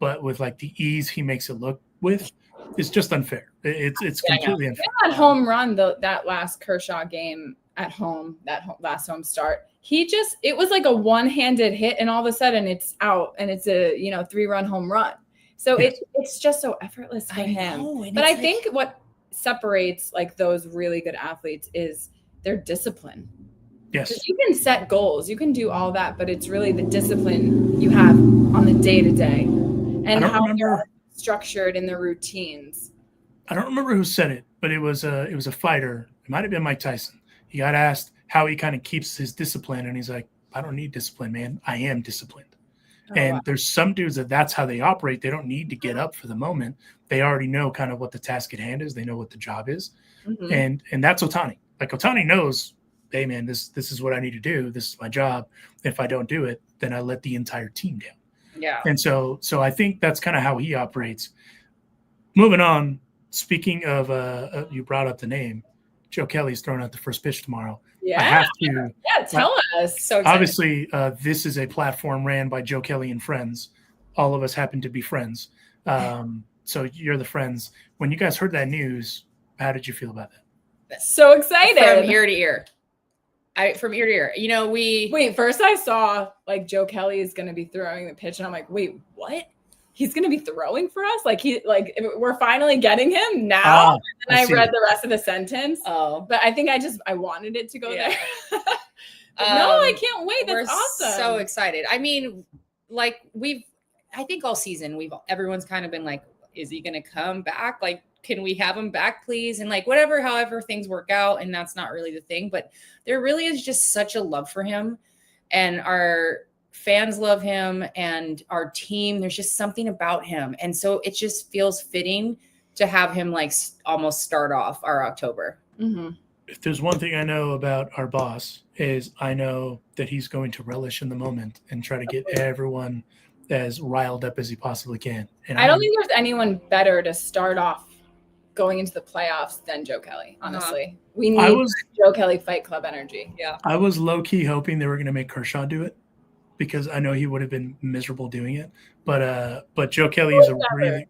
but with like the ease he makes it look with, it's just unfair. It's completely unfair. That home run, that last Kershaw game at home, last home start, it was like a one-handed hit, and all of a sudden it's out, and it's a 3-run home run. So Yes. it's just so effortless for him. But I think what separates like those really good athletes is their discipline. Yes. Because you can set goals, you can do all that, but it's really the discipline you have on the day-to-day and how they're structured in their routines. I don't remember who said it, but it was a fighter. It might have been Mike Tyson. He got asked how he kind of keeps his discipline, and he's like, I don't need discipline, man. I am disciplined. And there's some dudes that's how they operate. They don't need to get up for the moment. They already know kind of what the task at hand is. They know what the job is. Mm-hmm. And that's Ohtani. Like Ohtani knows, hey man, this is what I need to do. This is my job. If I don't do it, then I let the entire team down. Yeah. And so I think that's kind of how he operates. Moving on, speaking of you brought up the name, Joe Kelly's throwing out the first pitch tomorrow. Yeah. I have to. Yeah, tell us. So excited. Obviously, this is a platform ran by Joe Kelly and friends. All of us happen to be friends. So you're the friends. When you guys heard that news, how did you feel about that? So excited. From ear to ear. From ear to ear. Wait, first I saw like Joe Kelly is going to be throwing the pitch, and I'm like, wait, what? He's going to be throwing for us? Like we're finally getting him now? And I read the rest of the sentence. Oh. But I think I wanted it to go there. No, I can't wait. That's awesome. So excited. I mean, like I think all season everyone's kind of been like, is he going to come back? Like, can we have him back, please? And like, however things work out. And that's not really the thing, but there really is just such a love for him, and our fans love him, and our team, there's just something about him. And so it just feels fitting to have him like almost start off our October. Mm-hmm. If there's one thing I know about our boss is I know that he's going to relish in the moment and try to get everyone as riled up as he possibly can. And I don't think there's anyone better to start off going into the playoffs than Joe Kelly, honestly. We need Joe Kelly Fight Club energy. Yeah. I was low-key hoping they were going to make Kershaw do it, because I know he would have been miserable doing it. But Joe Kelly is a really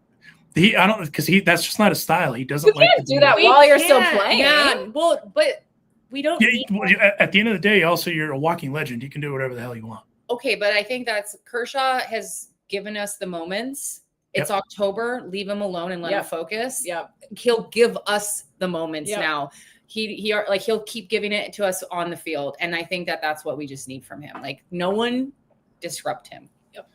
that's just not his style. He doesn't like to do that while you're still playing. Yeah. Well, but we don't. At the end of the day, also you're a walking legend. You can do whatever the hell you want. Okay, but I think that's Kershaw has given us the moments. It's October. Leave him alone and let him focus. Yeah, he'll give us the moments now. He'll keep giving it to us on the field, and I think that's what we just need from him. Like, no one disrupt him. Yep.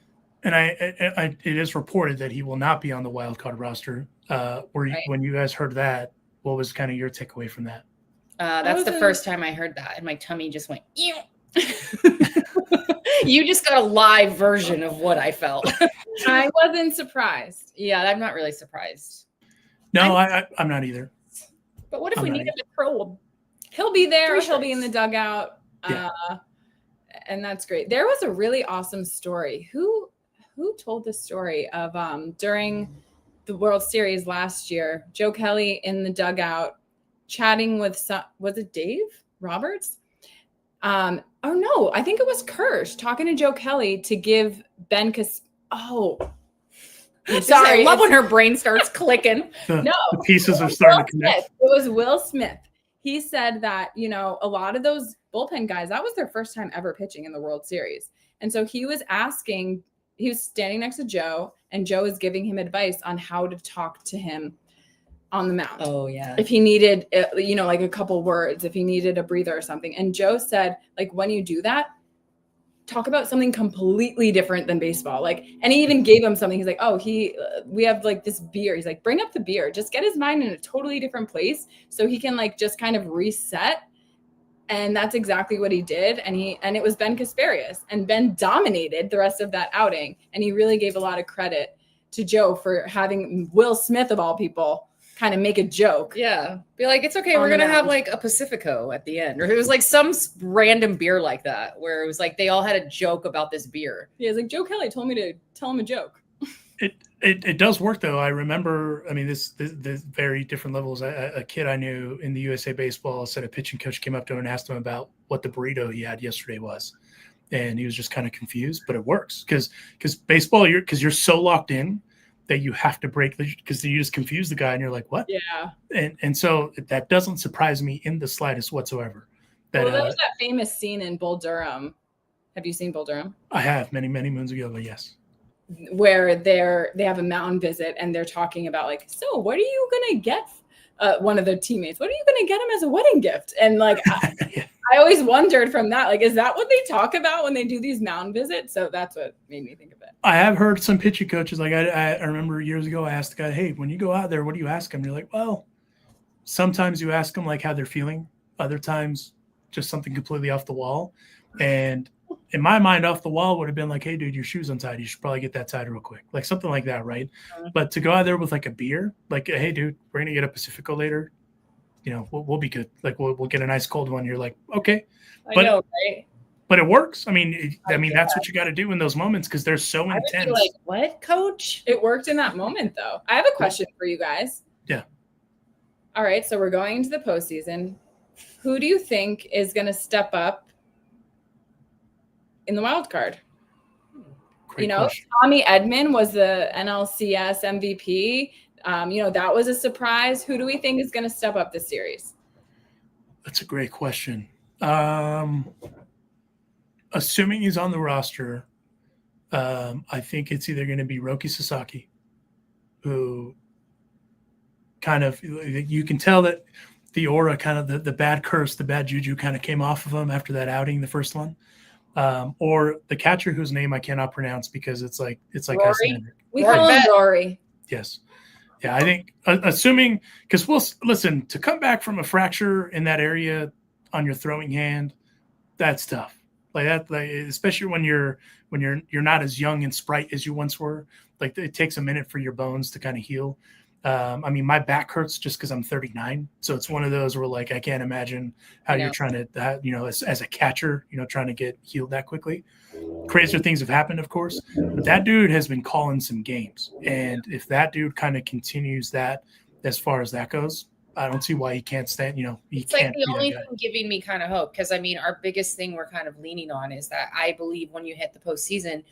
And it is reported that he will not be on the wild card roster. When you guys heard that, what was kind of your takeaway from that? That's the first time I heard that, and my tummy just went, ew. You just got a live version of what I felt. I wasn't surprised. Yeah, I'm not really surprised. No, I'm not either. But what if we need him to probe? He'll be there, or he'll be in the dugout. Yeah. And that's great. There was a really awesome story. Who told the story of during the World Series last year, Joe Kelly in the dugout chatting with was it Dave Roberts? Oh no, I think it was Kirsch talking to Joe Kelly to give Ben sorry, I love when her brain starts clicking. The pieces are starting to connect. It was Will Smith. He said that, a lot of those bullpen guys, that was their first time ever pitching in the World Series. And so he was standing next to Joe, and Joe is giving him advice on how to talk to him on the mound. Oh, yeah. If he needed, like a couple words, if he needed a breather or something. And Joe said, like, when you do that, talk about something completely different than baseball. Like, and he even gave him something. He's like, we have like this beer. He's like, bring up the beer. Just get his mind in a totally different place so he can like just kind of reset. And that's exactly what he did. And it was Ben Kasparius, and Ben dominated the rest of that outing. And he really gave a lot of credit to Joe for having Will Smith of all people kind of make a joke. Yeah. Be like, it's okay. On We're the going to have mound. like a Pacifico at the end. Or it was like some random beer like that, where it was like they all had a joke about this beer. Yeah, it's like Joe Kelly told me to tell him a joke. It does work though. I remember, I mean, this very different levels. A kid I knew in the USA Baseball said a pitching coach came up to him and asked him about what the burrito he had yesterday was, and he was just kind of confused. But it works because baseball, you're so locked in that you have to break because you just confuse the guy and you're like, what? Yeah. And so that doesn't surprise me in the slightest whatsoever. That, well, there's that famous scene in Bull Durham. Have you seen Bull Durham? I have many moons ago, but yes. Where they have a mountain visit and they're talking about like, so what are you gonna get? One of their teammates, what are you gonna get him as a wedding gift? And like, Yeah. I always wondered from that, like, is that what they talk about when they do these mountain visits? So that's what made me think of it. I have heard some pitching coaches, like I remember years ago, I asked the guy, hey, when you go out there, what do you ask them? You're like, well, sometimes you ask them like how they're feeling. Other times just something completely off the wall. And in my mind, off the wall would have been like, hey, dude, your shoe's untied. You should probably get that tied real quick. Like something like that, right? But to go out there with like a beer, like, hey, dude, we're going to get a Pacifico later. You know, we'll be good. Like we'll get a nice cold one. You're like, okay. I know, right? But it works. I mean, that's what you got to do in those moments because they're so intense. I would be like, what, coach? It worked in that moment, though. I have a question for you guys. Yeah. All right, so we're going into the postseason. Who do you think is going to step up in the wild card? Great question. Tommy Edman was the NLCS MVP. That was a surprise. Who do we think is going to step up this series? That's a great question. Assuming he's on the roster, I think it's either going to be Roki Sasaki, who kind of, you can tell that the aura, kind of the bad curse, the bad juju kind of came off of him after that outing, the first one. Or the catcher whose name I cannot pronounce because it's like Rory. We call him Rory. Yes. Yeah, I think assuming because listen, to come back from a fracture in that area on your throwing hand, that's tough. Like that, especially when you're not as young and sprite as you once were. Like it takes a minute for your bones to kind of heal. I mean, my back hurts just because I'm 39, so it's one of those where like I can't imagine how you're trying to, as a catcher, trying to get healed that quickly. Crazier things have happened, of course, but that dude has been calling some games, and if that dude kind of continues that as far as that goes, I don't see why he can't stand. It's like the only thing giving me kind of hope because I mean, our biggest thing we're kind of leaning on is that I believe when you hit the postseason,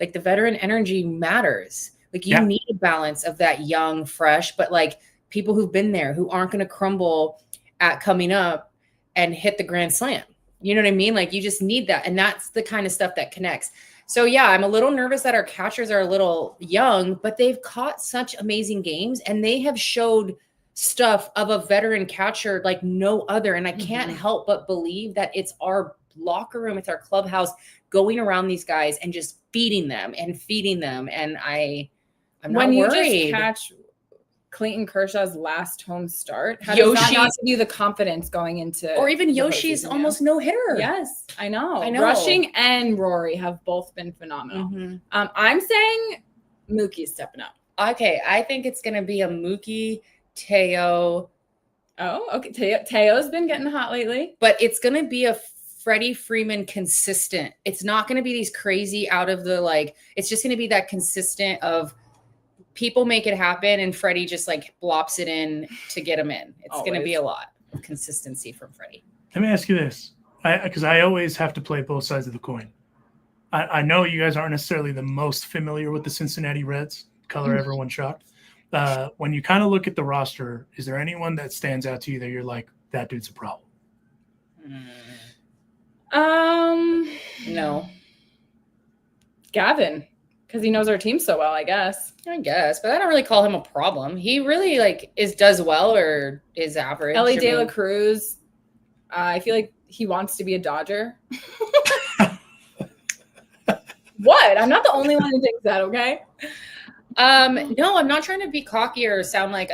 like the veteran energy matters. Like you need a balance of that young, fresh, but like people who've been there who aren't going to crumble at coming up and hit the grand slam. You know what I mean? Like you just need that. And that's the kind of stuff that connects. So yeah, I'm a little nervous that our catchers are a little young, but they've caught such amazing games and they have showed stuff of a veteran catcher like no other. And I can't help but believe that it's our locker room, it's our clubhouse going around these guys and just feeding them. And I'm not when you worried. Just catch Clayton Kershaw's last home start, how does that not give you the confidence going into, or even Yoshi's almost no hitter? Yes, I know. Rushing and Rory have both been phenomenal. I'm saying Mookie's stepping up. Okay, I think it's going to be a Mookie, Teo. Oh, okay. Teo's been getting hot lately, but it's going to be a Freddie Freeman consistent. It's not going to be these crazy out of the it's just going to be that consistent of people make it happen and Freddie just like blops it in to get him in. It's going to be a lot of consistency from Freddie. Let me ask you this, because I always have to play both sides of the coin. I know you guys aren't necessarily the most familiar with the Cincinnati Reds, color everyone shocked. When you kind of look at the roster, is there anyone that stands out to you that you're like, that dude's a problem? No. Gavin, because he knows our team so well, I guess, but I don't really call him a problem. He really does well or is average. Ellie De La Cruz, I feel like he wants to be a Dodger. What? I'm not the only one who thinks that, okay? No, I'm not trying to be cocky or sound like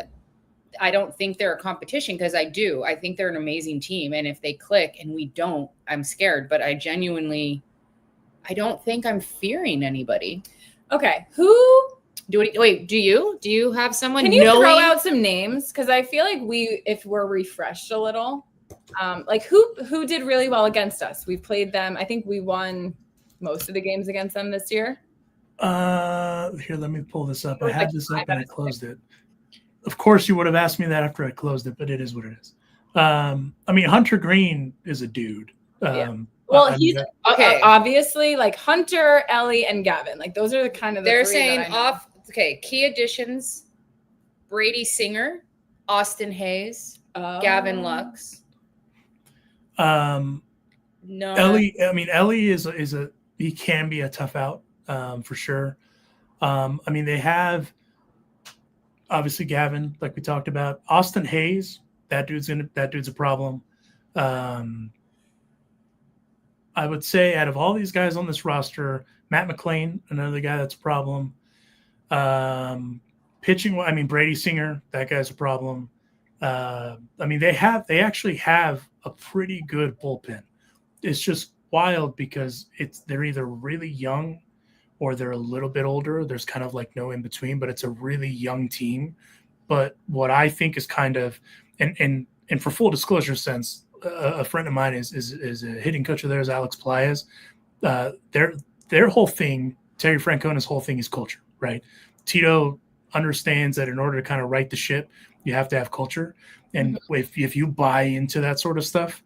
I don't think they're a competition, because I do. I think they're an amazing team, and if they click and we don't, I'm scared. But I don't think I'm fearing anybody. Okay, who Do you have someone? Can you throw out some names? Because I feel like if we're refreshed a little, like who did really well against us? We've played them. I think we won most of the games against them this year. Here, let me pull this up. I had this up and I closed it. Of course, you would have asked me that after I closed it, but it is what it is. I mean, Hunter Green is a dude. Well, he's okay. Obviously, like Hunter, Ellie, and Gavin. Like those are the kind of they're saying off. Okay, key additions: Brady Singer, Austin Hayes, Gavin Lux. No, Ellie. I mean, Ellie is he can be a tough out for sure. I mean, they have obviously Gavin, like we talked about. Austin Hayes, that dude's a problem. I would say out of all these guys on this roster, Matt McClain, another guy that's a problem. Pitching, I mean, Brady Singer, that guy's a problem. I mean, they actually have a pretty good bullpen. It's just wild because they're either really young or they're a little bit older. There's kind of like no in between, but it's a really young team. But what I think is kind of, and for full disclosure sense, a friend of mine is a hitting coach of theirs, Alex Playas. Their whole thing, Terry Francona's whole thing is culture, right? Tito understands that in order to kind of right the ship, you have to have culture. And if you buy into that sort of stuff,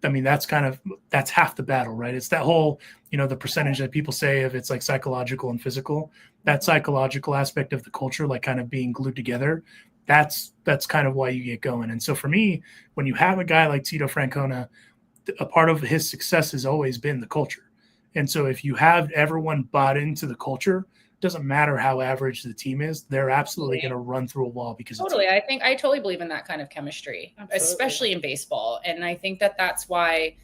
I mean, that's half the battle, right? It's that whole, the percentage that people say of it's like psychological and physical, that psychological aspect of the culture, like kind of being glued together. That's kind of why you get going. And so for me, when you have a guy like Tito Francona, a part of his success has always been the culture. And so if you have everyone bought into the culture, it doesn't matter how average the team is, they're absolutely going to run through a wall because totally. I totally believe in that kind of chemistry, especially in baseball. And I think that's why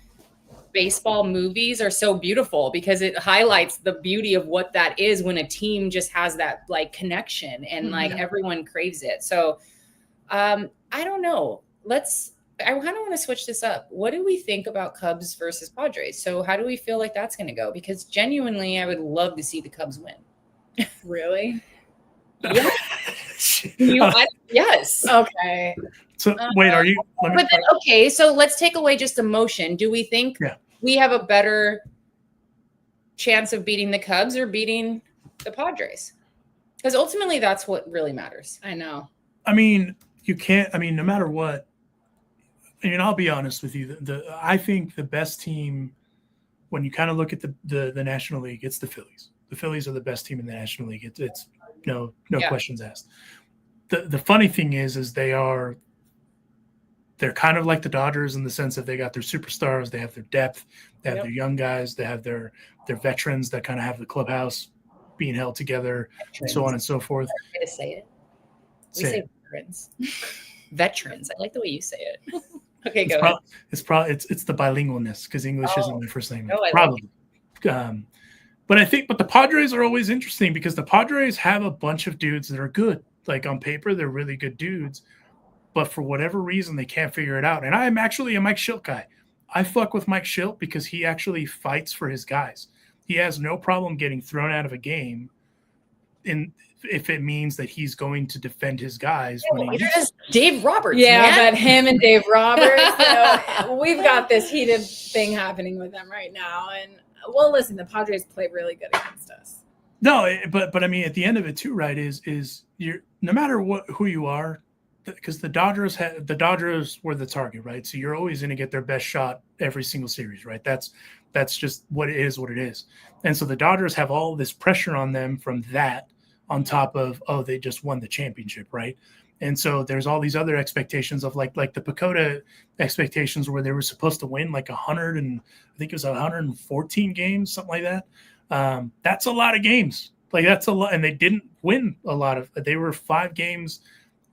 baseball movies are so beautiful, because it highlights the beauty of what that is when a team just has that like connection and like everyone craves it. So I don't know. I kind of want to switch this up. What do we think about Cubs versus Padres? So how do we feel like that's going to go? Because genuinely, I would love to see the Cubs win. Really? Yeah. Yes. Okay. So wait, are you? Okay, so let's take away just emotion. Do we think we have a better chance of beating the Cubs or beating the Padres? Because ultimately, that's what really matters. I know. I mean, you can't. I mean, no matter what. I mean, I'll be honest with you. I think the best team, when you kind of look at the National League, it's the Phillies. The Phillies are the best team in the National League. It's no questions asked. The funny thing is they're kind of like the Dodgers in the sense that they got their superstars, they have their depth, they have their young guys, they have their veterans that kind of have the clubhouse being held together, and so on and so forth. I'm going to say it. We say veterans. Veterans. I like the way you say it. Okay, go ahead. It's the bilingualness, because English isn't my first language. No, probably. But the Padres are always interesting because the Padres have a bunch of dudes that are good. Like on paper, they're really good dudes, but for whatever reason, they can't figure it out. And I am actually a Mike Schilt guy. I fuck with Mike Schilt because he actually fights for his guys. He has no problem getting thrown out of a game if it means that he's going to defend his guys. Dave Roberts. But him and Dave Roberts, we've got this heated thing happening with them right now. And well, listen, the Padres play really good against us. No, but I mean, at the end of it too, right? Is you're no matter who you are, because the Dodgers were the target, right? So you're always going to get their best shot every single series, right? That's just what it is. And so the Dodgers have all this pressure on them from that, on top of they just won the championship, right? And so there's all these other expectations of like the Pacoda expectations where they were supposed to win like 100 and I think it was 114 games, something like that. That's a lot of games. Like that's a lot, and they didn't win a lot of. They were 5 games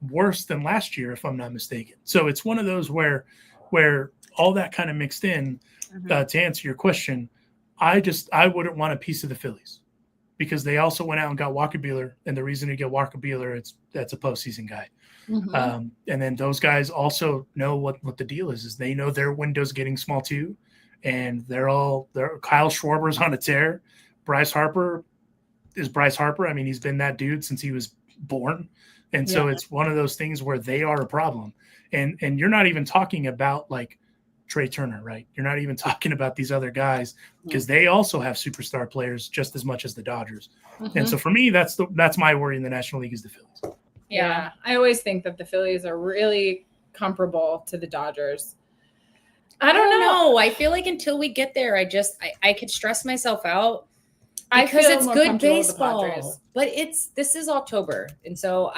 worse than last year, if I'm not mistaken. So it's one of those where all that kind of mixed in. To answer your question, I wouldn't want a piece of the Phillies because they also went out and got Walker Buehler, and the reason to get Walker Buehler, that's a postseason guy. And then those guys also know what the deal is they know their window's getting small too, and they're Kyle Schwarber's on a tear. Bryce Harper is Bryce Harper. I mean, he's been that dude since he was born. And so it's one of those things where they are a problem. And you're not even talking about like Trey Turner, right? You're not even talking about these other guys because they also have superstar players just as much as the Dodgers. And so for me, that's my worry in the National League is the Phillies. Yeah. I always think that the Phillies are really comparable to the Dodgers. I don't know. I feel like until we get there, I could stress myself out because I feel it's more good comfortable with the Padres. baseball. But this is October. And so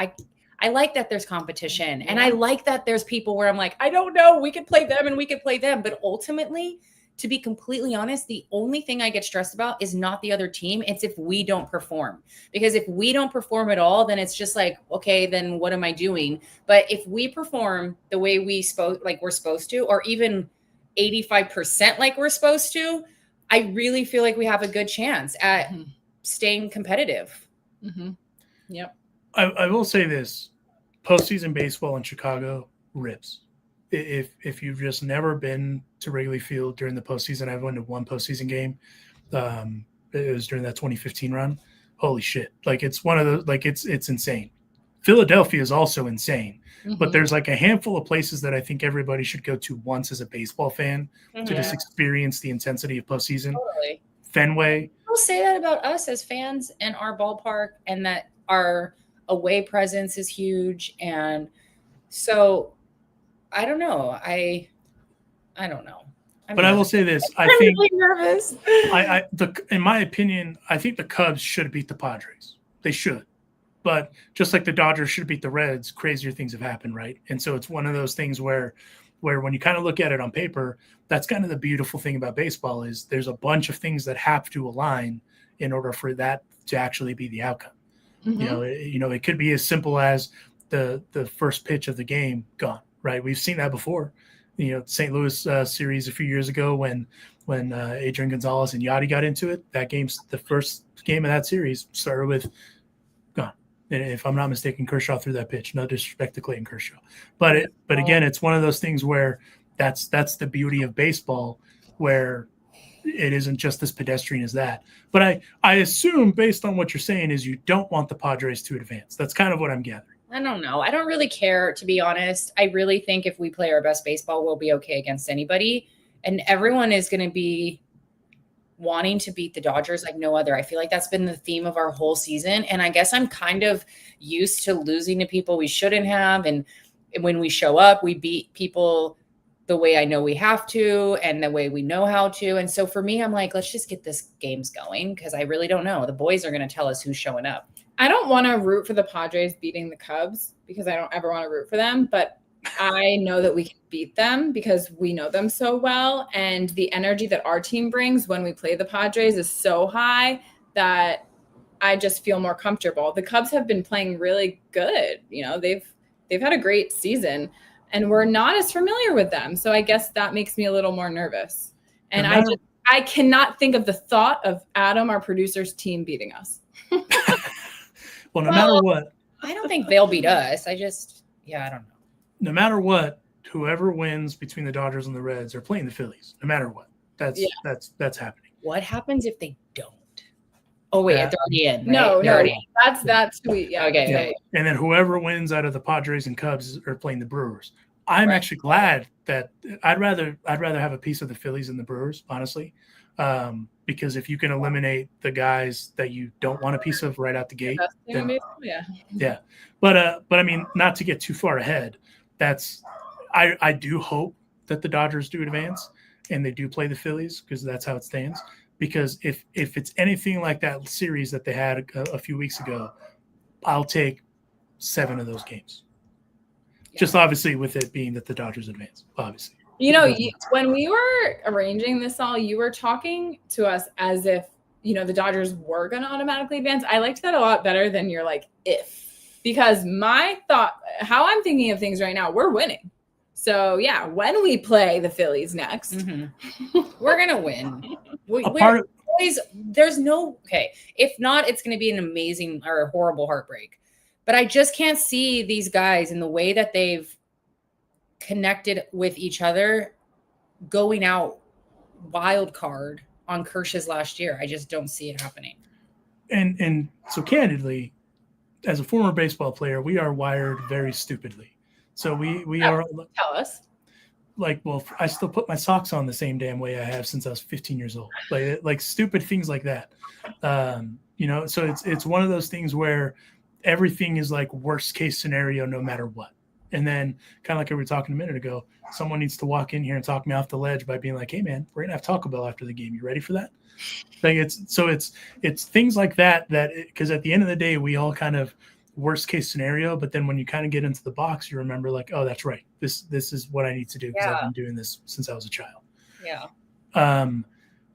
I like that there's competition. And I like that there's people where I'm like, I don't know, we could play them and we could play them. But ultimately, to be completely honest, the only thing I get stressed about is not the other team. It's if we don't perform. Because if we don't perform at all, then it's just like, okay, then what am I doing? But if we perform the way we're supposed to, or even 85% like we're supposed to, I really feel like we have a good chance at staying competitive. Yep. I will say this, postseason baseball in Chicago rips. If you've just never been to Wrigley Field during the postseason, I've went to one postseason game. It was during that 2015 run. Holy shit. Like it's one of those, like it's insane. Philadelphia is also insane, but there's like a handful of places that I think everybody should go to once as a baseball fan to just experience the intensity of postseason. Totally. Fenway. People say that about us as fans and our ballpark, and that our away presence is huge. And so I don't know. I don't know. But I will say this. I'm really nervous. In my opinion, I think the Cubs should beat the Padres. They should. But just like the Dodgers should beat the Reds, crazier things have happened, right? And so it's one of those things where when you kind of look at it on paper, that's kind of the beautiful thing about baseball is there's a bunch of things that have to align in order for that to actually be the outcome. It could be as simple as the first pitch of the game gone, right? We've seen that before. St. Louis series a few years ago when Adrian Gonzalez and Yachty got into it, the first game of that series started with gone. And if I'm not mistaken, Kershaw threw that pitch. No disrespect to Clayton Kershaw, but again, it's one of those things where that's the beauty of baseball, where it isn't just as pedestrian as that. But I assume, based on what you're saying, is you don't want the Padres to advance. That's kind of what I'm gathering. I don't know. I don't really care, to be honest. I really think if we play our best baseball, we'll be okay against anybody. And everyone is going to be wanting to beat the Dodgers like no other. I feel like that's been the theme of our whole season. And I guess I'm kind of used to losing to people we shouldn't have. And when we show up, we beat people the way I know we have to and the way we know how to. And so for me, I'm like, let's just get this games going because I really don't know. The boys are going to tell us who's showing up. I don't want to root for the Padres beating the Cubs because I don't ever want to root for them, but I know that we can beat them because we know them so well. And the energy that our team brings when we play the Padres is so high that I just feel more comfortable. The Cubs have been playing really good. They've had a great season and we're not as familiar with them. So I guess that makes me a little more nervous. And I cannot think of the thought of Adam, our producer's team, beating us. Well, no matter what. I don't think they'll beat us. I don't know. No matter what, whoever wins between the Dodgers and the Reds are playing the Phillies. No matter what. That's happening. What happens if they don't? Oh, wait, they're already in. Right? No, already in. That's sweet. Yeah. Okay. Yeah. Okay. And then whoever wins out of the Padres and Cubs are playing the Brewers. I'm actually glad that I'd rather have a piece of the Phillies and the Brewers, honestly. Because if you can eliminate the guys that you don't want a piece of right out the gate, then, yeah. But I mean, not to get too far ahead, I do hope that the Dodgers do advance and they do play the Phillies because that's how it stands. Because if it's anything like that series that they had a few weeks ago, I'll take 7 of those games. Yeah. Just obviously with it being that the Dodgers advance, obviously. When we were arranging this all, you were talking to us as if, the Dodgers were going to automatically advance. I liked that a lot better than you're like, if. Because how I'm thinking of things right now, we're winning. So, yeah, when we play the Phillies next. We're going to win. If not, it's going to be an amazing or a horrible heartbreak. But I just can't see these guys in the way that they've connected with each other going out wild card on Kersh's last year. I just don't see it happening. and so candidly, as a former baseball player, we are wired very stupidly. So we are Tell us. like, well, I still put my socks on the same damn way I have since I was 15 years old. Like stupid things like that. So it's one of those things where everything is like worst case scenario no matter what. And then kind of like we were talking a minute ago, someone needs to walk in here and talk me off the ledge by being like, hey man, we're gonna have Taco Bell after the game. You ready for that? Like it's things like that because at the end of the day, we all kind of worst case scenario, but then when you kind of get into the box, you remember like, oh, that's right. This is what I need to do because I've been doing this since I was a child. Yeah.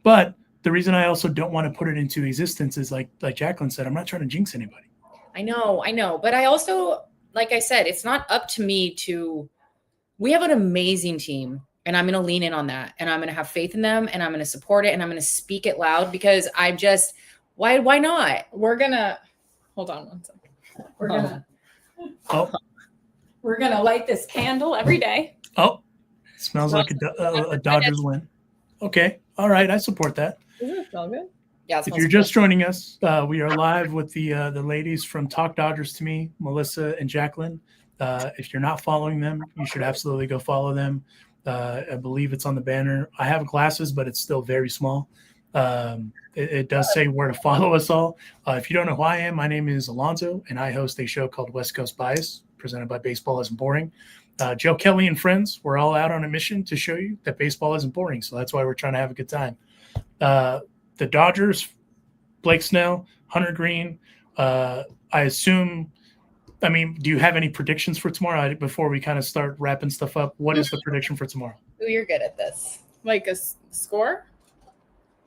But the reason I also don't want to put it into existence is like Jacqueline said, I'm not trying to jinx anybody. I know. But I also, like I said, it's not up to me we have an amazing team and I'm going to lean in on that and I'm going to have faith in them and I'm going to support it and I'm going to speak it loud because I'm just, why not? We're going to, hold on one second. We're gonna light this candle every day. Oh, smells like a Dodgers win. Okay, all right, I support that. Doesn't it smell good? Yeah. If you're just joining us, we are live with the ladies from Talk Dodgers to Me, Melissa and Jacqueline. If you're not following them, you should absolutely go follow them. I believe it's on the banner. I have glasses, but it's still very small. It does say where to follow us all. If you don't know who I am, my name is Alonso, and I host a show called West Coast Bias, presented by Baseball Isn't Boring. Joe Kelly and friends, we're all out on a mission to show you that baseball isn't boring, so that's why we're trying to have a good time. The Dodgers, Blake Snell, Hunter Green, I assume – I mean, do you have any predictions for tomorrow before we kind of start wrapping stuff up? What is the prediction for tomorrow? Ooh, you're good at this. Like a score?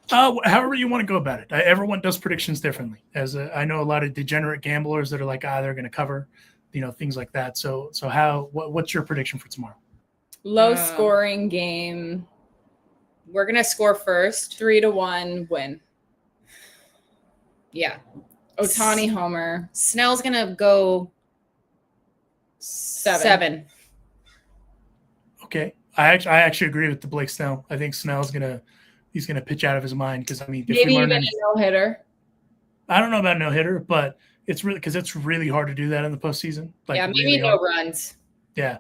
However you want to go about it. Everyone does predictions differently. I know a lot of degenerate gamblers that are like, they're going to cover, things like that. So what's your prediction for tomorrow? Low scoring game. We're going to score first. 3-1 win. Yeah. Ohtani homer. Snell's going to go 7. Okay. I actually agree with the Blake Snell. I think Snell's he's going to pitch out of his mind because, I mean, maybe even a no-hitter. I don't know about no-hitter, but it's really hard to do that in the postseason. Like, yeah, maybe really no runs. Yeah.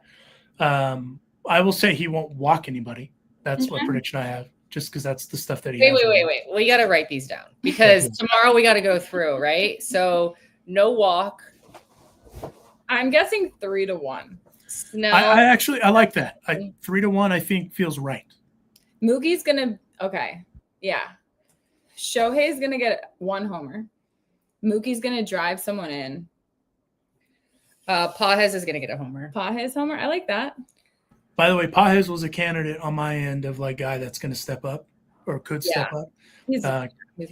I will say he won't walk anybody. That's what prediction I have, just because that's the stuff that he has. Wait. We got to write these down because tomorrow we got to go through, right? So no walk. I'm guessing 3-1. No. I like that. 3-1 I think feels right. Mookie's going to – okay. Yeah. Shohei's going to get 1 homer. Mookie's going to drive someone in. Pages is going to get a homer. Pages homer? I like that. By the way, Pages was a candidate on my end of like guy that's going to step up or could step up. He's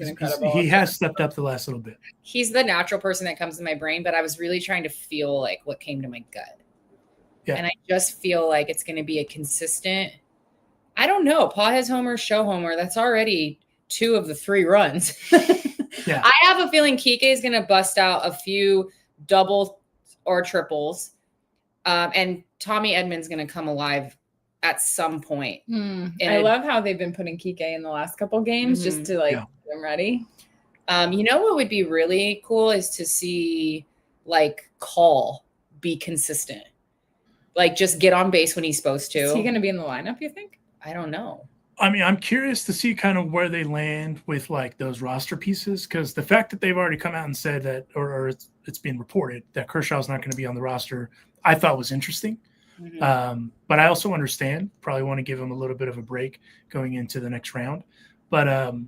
incredible. He has stepped up the last little bit. He's the natural person that comes to my brain, but I was really trying to feel like what came to my gut. Yeah. And I just feel like it's going to be a consistent, I don't know, Pages homer, Show homer. That's already 2 of the 3 runs. Yeah. I have a feeling Kike is going to bust out a few doubles or triples. And Tommy Edman's going to come alive at some point. I love how they've been putting Kike in the last couple games just to get him ready. You know what would be really cool is to see like Call be consistent. Like just get on base when he's supposed to. Is he going to be in the lineup, you think? I don't know. I mean, I'm curious to see kind of where they land with like those roster pieces, because the fact that they've already come out and said that, or it's being reported that Kershaw's not going to be on the roster, I thought was interesting. Mm-hmm. But I also understand, probably want to give him a little bit of a break going into the next round. But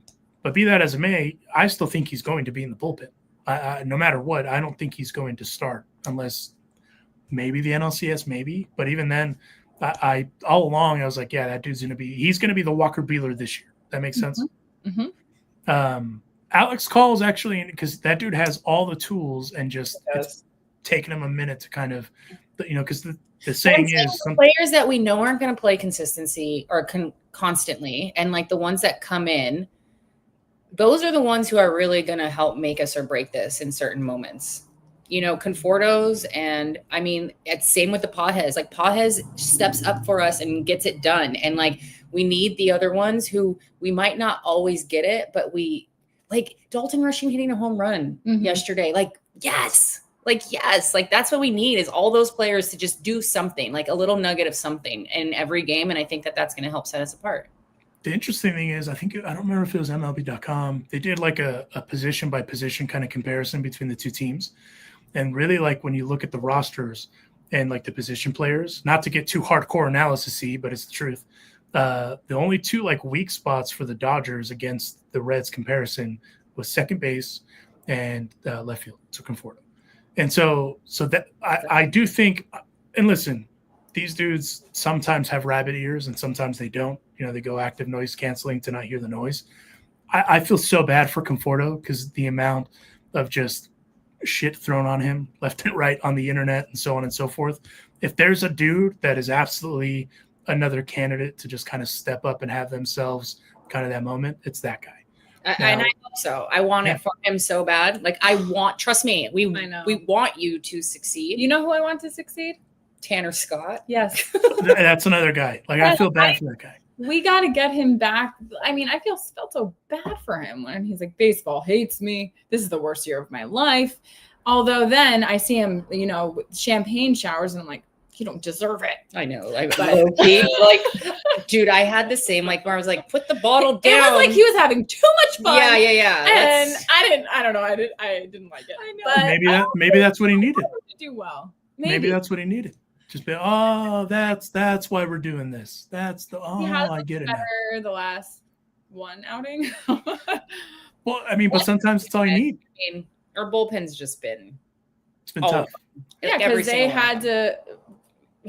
be that as it may, I still think he's going to be in the bullpen. No matter what, I don't think he's going to start unless maybe the NLCS, maybe. But even then, I all along I was like, yeah, that dude's he's going to be the Walker Buehler this year. That makes sense. Mm-hmm. Alex Call is actually, because that dude has all the tools and just it's taken him a minute to kind of, because the saying is some players that we know aren't going to play consistency or constantly, and like the ones that come in, those are the ones who are really going to help make us or break this in certain moments. Conforto's, and I mean, it's same with the Pages. Like Pages steps up for us and gets it done. And like, we need the other ones who we might not always get it, but we Like Dalton Rushing hitting a home run yesterday. Like, yes. Like that's what we need is all those players to just do something, like a little nugget of something in every game. And I think that that's going to help set us apart. The interesting thing is, I don't remember if it was MLB.com. They did like a position by position kind of comparison between the two teams. And really, like when you look at the rosters and like the position players, not to get too hardcore analysis-y, but it's the truth. The only two like weak spots for the Dodgers against the Reds comparison was second base and left field, so Conforto. And so that I do think, and listen, these dudes sometimes have rabbit ears and sometimes they don't. They go active noise canceling to not hear the noise. I feel so bad for Conforto because the amount of just shit thrown on him left and right on the internet and so on and so forth. If there's a dude that is absolutely another candidate to just kind of step up and have themselves kind of that moment, it's that guy. And I hope so. I want it for him so bad. Like trust me, we want you to succeed. You know who I want to succeed? Tanner Scott. Yes. That's another guy. Like I feel bad for that guy. We got to get him back. I mean, I felt so bad for him when he's like, baseball hates me. This is the worst year of my life. Although then I see him, champagne showers and I'm like, you don't deserve it. I know. Like, dude, I had the same, where I was like, put the bottle down. It was like he was having too much fun. Yeah. And I don't know. I didn't like it. I know. But maybe that's what he needed. To do well. Maybe that's what he needed. Just be, that's why we're doing this. I get it. Better the last one outing. Well, I mean, but sometimes it's all you need. I mean, our bullpen's just been. It's been tough. Yeah, because they had to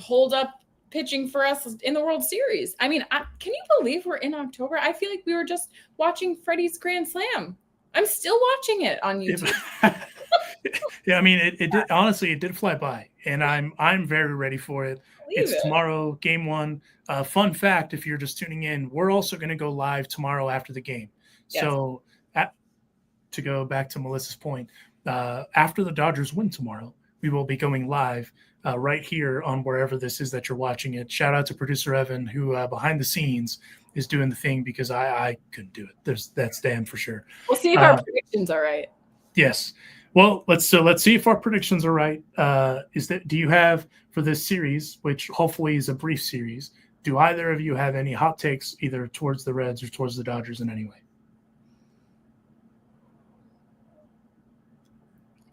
hold up pitching for us in the World Series. I mean, can you believe we're in October? I feel like we were just watching Freddie's Grand Slam. I'm still watching it on YouTube. Yeah, I mean, it did, honestly, it did fly by, and I'm very ready for it. It's tomorrow, game 1. Fun fact, if you're just tuning in, we're also going to go live tomorrow after the game. Yes. So to go back to Melissa's point, after the Dodgers win tomorrow, we will be going live right here on wherever this is that you're watching it. Shout out to producer Evan, who behind the scenes is doing the thing because I couldn't do it. That's damn for sure. We'll see if our predictions are right. Yes. Well, let's see if our predictions are right. Do you have for this series, which hopefully is a brief series, do either of you have any hot takes either towards the Reds or towards the Dodgers in any way?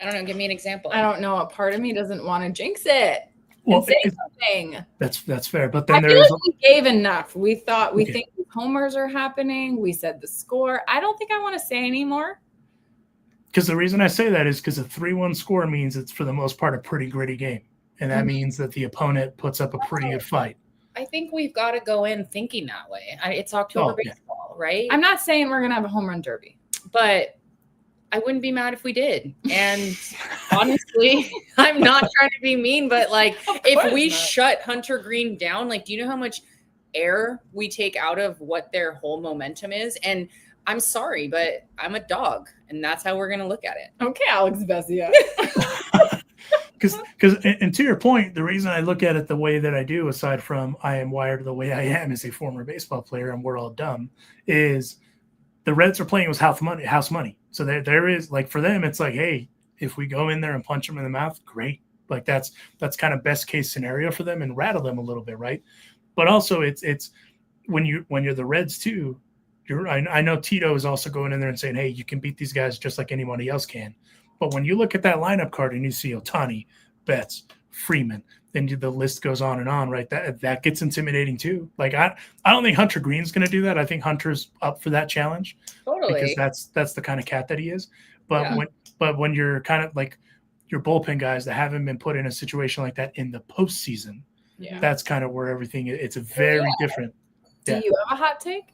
I don't know. Give me an example. I don't know. A part of me doesn't want to jinx it. Well, say something. That's fair. But then we gave enough. We thought we think homers are happening. We said the score. I don't think I want to say anymore. Because the reason I say that is because a 3-1 score means it's for the most part a pretty gritty game. And that means that the opponent puts up a pretty good fight. I think we've got to go in thinking that way. It's October baseball, right? I'm not saying we're going to have a home run derby. But I wouldn't be mad if we did. And honestly, I'm not trying to be mean, but if we shut Hunter Green down, do you know how much air we take out of what their whole momentum is? And I'm sorry, but I'm a dog, and that's how we're going to look at it. Okay, Alex Vesia. Because to your point, the reason I look at it the way that I do, aside from I am wired the way I am as a former baseball player and we're all dumb, is the Reds are playing with house money. So there is, for them, it's hey, if we go in there and punch them in the mouth, great. That's kind of best case scenario for them and rattle them a little bit, right? But also it's when you're the Reds too. I know Tito is also going in there and saying, hey, you can beat these guys just like anybody else can. But when you look at that lineup card and you see Ohtani, Betts, Freeman, then the list goes on and on, right? That gets intimidating too. I don't think Hunter Green's going to do that. I think Hunter's up for that challenge. Totally. Because that's the kind of cat that he is. But when you're kind of your bullpen guys that haven't been put in a situation like that in the postseason, that's kind of where everything, it's a very different. Do you have a hot take?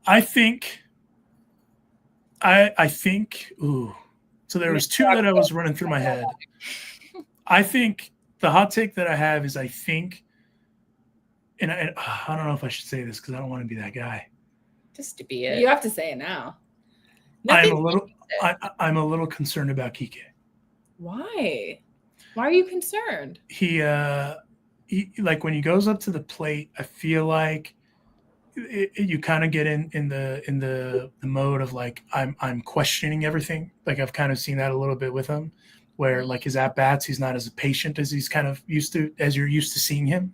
I think, so there was two that I was running through my head. I think the hot take that I have is and I don't know if I should say this because I don't want to be that guy. Just to be it. You have to say it now. I'm a little concerned about Kike. Why? Why are you concerned? He when he goes up to the plate, I feel like you kind of get in the mode of like I'm questioning everything. Like I've kind of seen that a little bit with him, where like his at bats, he's not as patient as he's kind of used to, as you're used to seeing him,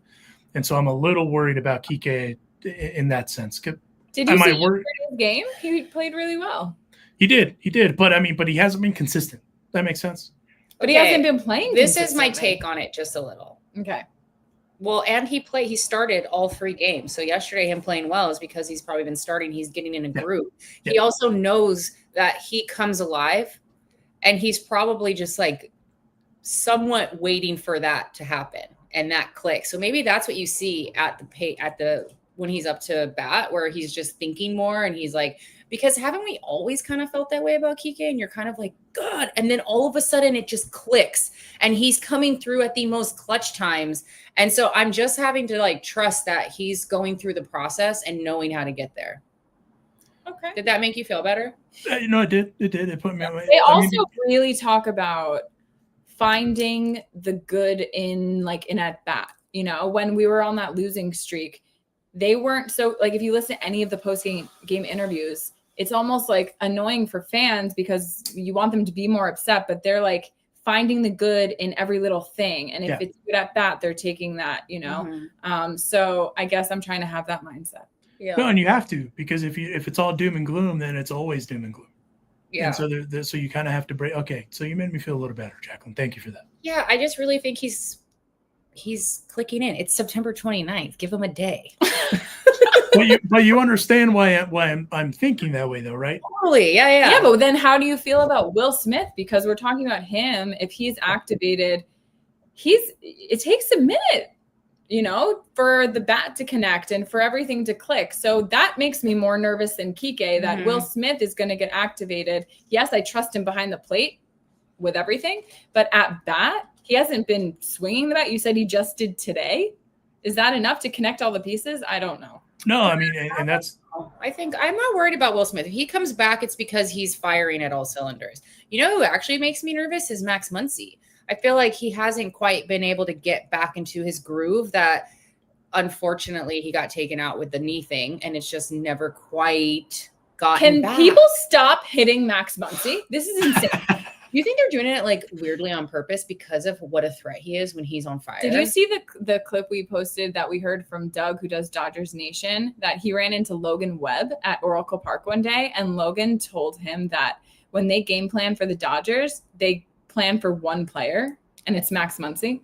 and so I'm a little worried about Kike in that sense. Did you see his game? He played really well. He did, but he hasn't been consistent. That makes sense. But he hasn't been playing. This is my take on it, just a little. Okay. Well, and he started all 3 games. So yesterday him playing well is because he's probably been starting. He's getting in a groove. Yeah. He also knows that he comes alive, and he's probably just like somewhat waiting for that to happen and that click. So maybe that's what you see at the when he's up to bat, where he's just thinking more, and he's like, because haven't we always kind of felt that way about Kike? And you're kind of like, God. And then all of a sudden it just clicks, and he's coming through at the most clutch times. And so I'm just having to like trust that he's going through the process and knowing how to get there. Okay. Did that make you feel better? It did. It put me away. They also really talk about finding the good in an at bat. You know, when we were on that losing streak, they weren't so like, if you listen to any of the post-game interviews, it's almost like annoying for fans because you want them to be more upset, but they're like finding the good in every little thing. And if it's good at bat, they're taking that, you know? Mm-hmm. So I guess I'm trying to have that mindset. Yeah. No, and you have to, because if it's all doom and gloom, then it's always doom and gloom. Yeah. And so so you kind of have to break. Okay. So you made me feel a little better, Jacqueline. Thank you for that. Yeah. I just really think he's clicking in. It's September 29th. Give him a day. But you understand why I'm thinking that way, though, right? Totally. Yeah. Yeah, but then how do you feel about Will Smith? Because we're talking about him. If he's activated, it takes a minute, you know, for the bat to connect and for everything to click. So that makes me more nervous than Kike that Will Smith is going to get activated. Yes, I trust him behind the plate with everything, but at bat, he hasn't been swinging the bat. You said he just did today. Is that enough to connect all the pieces? I don't know. No, I mean, and that's. I think I'm not worried about Will Smith. If he comes back, it's because he's firing at all cylinders. You know who actually makes me nervous is Max Muncy. I feel like he hasn't quite been able to get back into his groove. That unfortunately he got taken out with the knee thing, and it's just never quite gotten back. Can people stop hitting Max Muncy? This is insane. You think they're doing it like weirdly on purpose because of what a threat he is when he's on fire? Did you see the clip we posted that we heard from Doug, who does Dodgers Nation, that he ran into Logan Webb at Oracle Park one day, and Logan told him that when they game plan for the Dodgers, they plan for one player, and it's Max Muncy?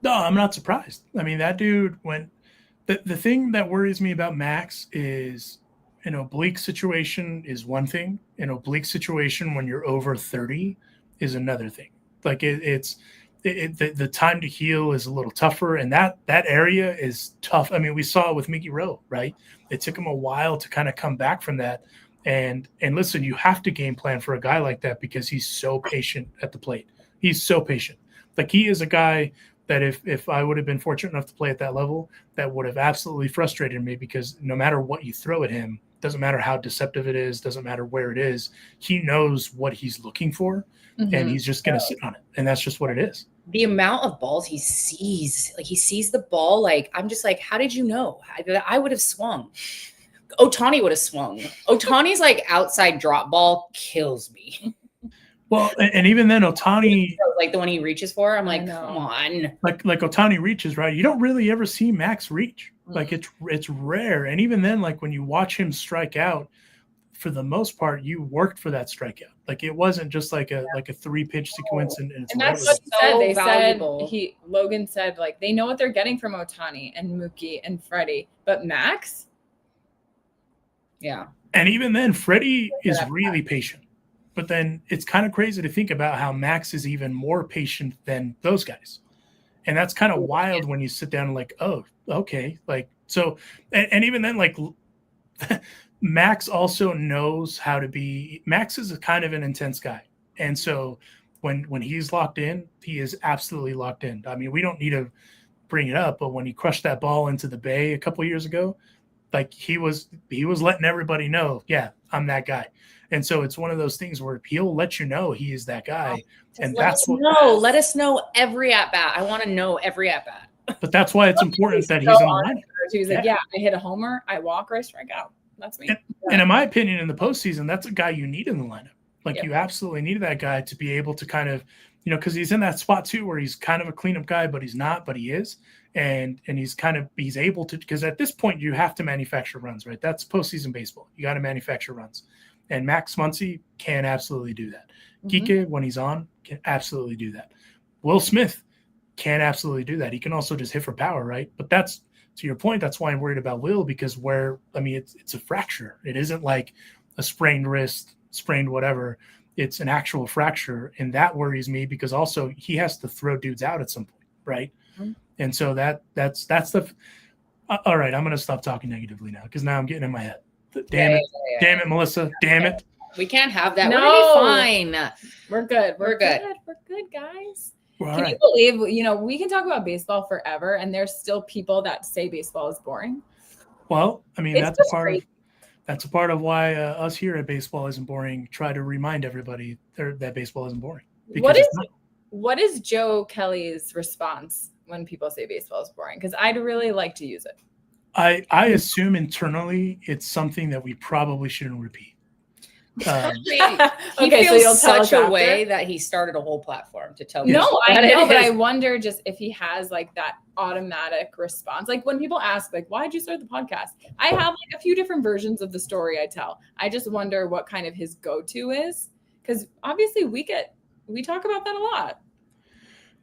No, I'm not surprised. I mean, that dude went – the thing that worries me about Max is an oblique situation is one thing. An oblique situation when you're over 30 is another thing. Like the time to heal is a little tougher, and that area is tough. I mean, we saw it with Mickey Rowe, right? It took him a while to kind of come back from that. And listen, you have to game plan for a guy like that because he's so patient at the plate. He's so patient. Like, he is a guy that if I would have been fortunate enough to play at that level, that would have absolutely frustrated me, because no matter what you throw at him, doesn't matter how deceptive it is, doesn't matter where it is, he knows what he's looking for, and he's just going to sit on it. And that's just what it is. The amount of balls he sees, like he sees the ball, like I'm just like, how did you know? I would have swung. Ohtani would have swung. Ohtani's like outside drop ball kills me. Well, and even then, Ohtani, like the one he reaches for, I'm like, come on. Like Ohtani reaches, right? You don't really ever see Max reach. Like it's rare. And even then, like when you watch him strike out, for the most part, you worked for that strikeout. Like it wasn't just like a 3-pitch sequence. And that's what he said. They valuable. Logan said, like, they know what they're getting from Ohtani and Mookie and Freddie, but Max. Yeah. And even then, Freddie is really patient. But then it's kind of crazy to think about how Max is even more patient than those guys. And that's kind of wild when you sit down and like, oh, okay. Like, so, and even then, like, Max also knows how to be – Max is a kind of an intense guy. And so when he's locked in, he is absolutely locked in. I mean, we don't need to bring it up, but when he crushed that ball into the Bay a couple of years ago, like he was letting everybody know, yeah, I'm that guy. And so it's one of those things where he'll let you know he is that guy. And that's what – let us know every at-bat. I want to know every at-bat. But that's why it's important that he's in the lineup. He was like, yeah, I hit a homer, I walk, or I strike out. That's me. And in my opinion, in the postseason, that's a guy you need in the lineup. Like you absolutely need that guy to be able to kind of, because he's in that spot too, where he's kind of a cleanup guy, but he's not, but he is. And he's able to, because at this point you have to manufacture runs, right? That's postseason baseball. You got to manufacture runs. And Max Muncy can absolutely do that. Kike, when he's on, can absolutely do that. Will Smith can absolutely do that. He can also just hit for power, right? But that's, to your point, that's why I'm worried about Will, because it's a fracture. It isn't like a sprained wrist, sprained whatever. It's an actual fracture, and that worries me because also he has to throw dudes out at some point, right? Mm-hmm. And so that's the all right. I'm going to stop talking negatively now because now I'm getting in my head. Damn it, Melissa. Damn it. We can't have that. No. We're fine. We're good. We're good. We're good, guys. Can you believe, we can talk about baseball forever, and there's still people that say baseball is boring? Well, that's a part of why us here at Baseball Isn't Boring try to remind everybody that baseball isn't boring. What is Joe Kelly's response when people say baseball is boring? Because I'd really like to use it. I assume internally it's something that we probably shouldn't repeat. He feels such a way that he started a whole platform to tell. No, I know, but I wonder just if he has like that automatic response. Like when people ask, like, why did you start the podcast? I have like a few different versions of the story I tell. I just wonder what kind of his go-to is, because obviously we talk about that a lot.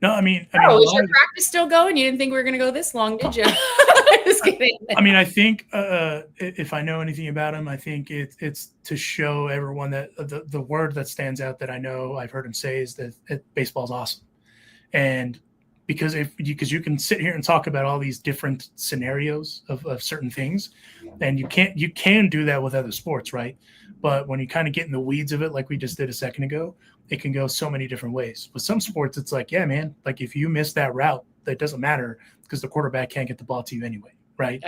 No, is your practice still going? You didn't think we were going to go this long, did you? Just kidding. I think if I know anything about him, I think it's to show everyone that the word that stands out that I know I've heard him say is that baseball is awesome. And because you can sit here and talk about all these different scenarios of certain things, and you can do that with other sports, right? But when you kind of get in the weeds of it, like we just did a second ago, it can go so many different ways. With some sports, it's like, yeah, man, like if you miss that route, that doesn't matter because the quarterback can't get the ball to you anyway, right?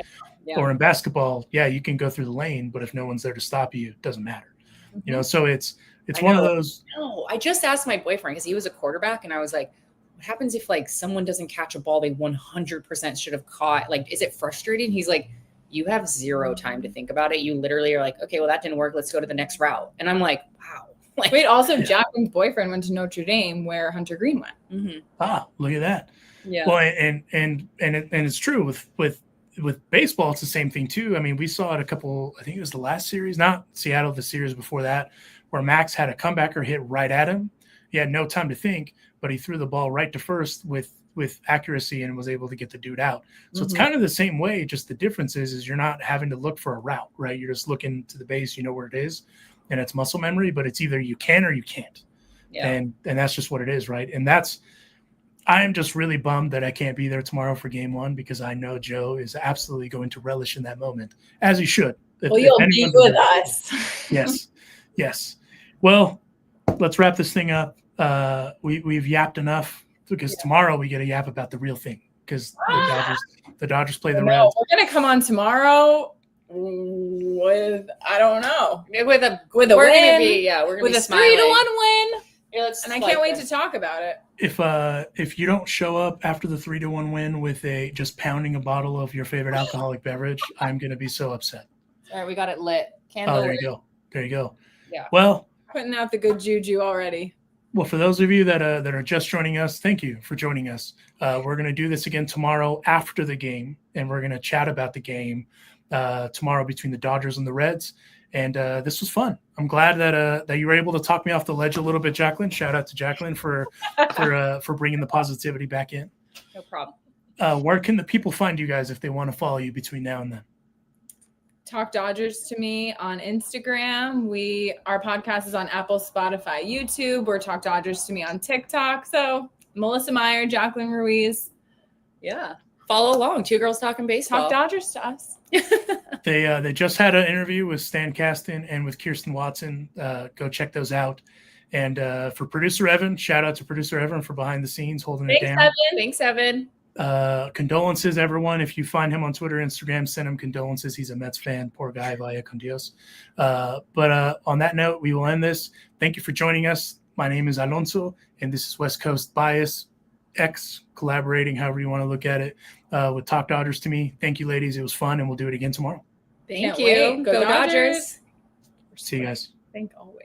Yeah. Or in basketball, yeah, you can go through the lane, but if no one's there to stop you, it doesn't matter. Mm-hmm. So it's one of those. No, I just asked my boyfriend because he was a quarterback, and I was like, what happens if like someone doesn't catch a ball they 100% should have caught? Like, is it frustrating? He's like, you have zero time to think about it. You literally are like, okay, well, that didn't work. Let's go to the next route. And I'm like, wow. Like, wait, also Jacqueline's boyfriend went to Notre Dame where Hunter Green went. Mm-hmm. Ah, look at that. Yeah. Well, and it's true with baseball. It's the same thing too. We saw it I think it was the last series, not Seattle, the series before that, where Max had a comebacker hit right at him. He had no time to think, but he threw the ball right to first with accuracy and was able to get the dude out. So It's kind of the same way. Just the difference is you're not having to look for a route, right? You're just looking to the base, you know where it is. And it's muscle memory, but it's either you can or you can't. Yeah. And that's just what it is, right? And I'm just really bummed that I can't be there tomorrow for game 1 because I know Joe is absolutely going to relish in that moment, as he should. You'll be with us. Yes. Well, let's wrap this thing up. We've yapped enough because tomorrow we get a yap about the real thing because the Dodgers play the Reds. We're going to come on tomorrow with I don't know with a win. We're gonna be 3-1 win. Yeah, and I can't wait to talk about it. If you don't show up after the 3-1 win with just pounding a bottle of your favorite alcoholic beverage, I'm gonna be so upset. All right, we got it lit. Candle there you go. Yeah. Well, putting out the good juju already. Well, for those of you that are just joining us, thank you for joining us. We're gonna do this again tomorrow after the game, and we're gonna chat about the game tomorrow between the Dodgers and the Reds. And this was fun. I'm glad that you were able to talk me off the ledge a little bit, Jacqueline. Shout out to Jacqueline for bringing the positivity back in. No problem. Where can the people find you guys if they want to follow you between now and then? Talk Dodgers to me on Instagram. Our podcast is on Apple, Spotify, YouTube. We're Talk Dodgers to me on TikTok. So Melissa Meyer, Jacqueline Ruiz. Yeah. Follow along. 2 girls talking baseball. Talk Dodgers to us. They just had an interview with Stan Kasten and with Kirsten Watson. Go check those out. And for producer Evan, shout out to producer Evan for behind the scenes holding it down. Thanks, Evan. Condolences, everyone. If you find him on Twitter, Instagram, send him condolences. He's a Mets fan. Poor guy, vaya con Dios. But on that note, we will end this. Thank you for joining us. My name is Alonso, and this is West Coast Bias. X, collaborating, however you want to look at it, with Talk Dodgers to me. Thank you, ladies. It was fun, and we'll do it again tomorrow. Thank Can't you. wait. Go Dodgers. See you guys. Thank always.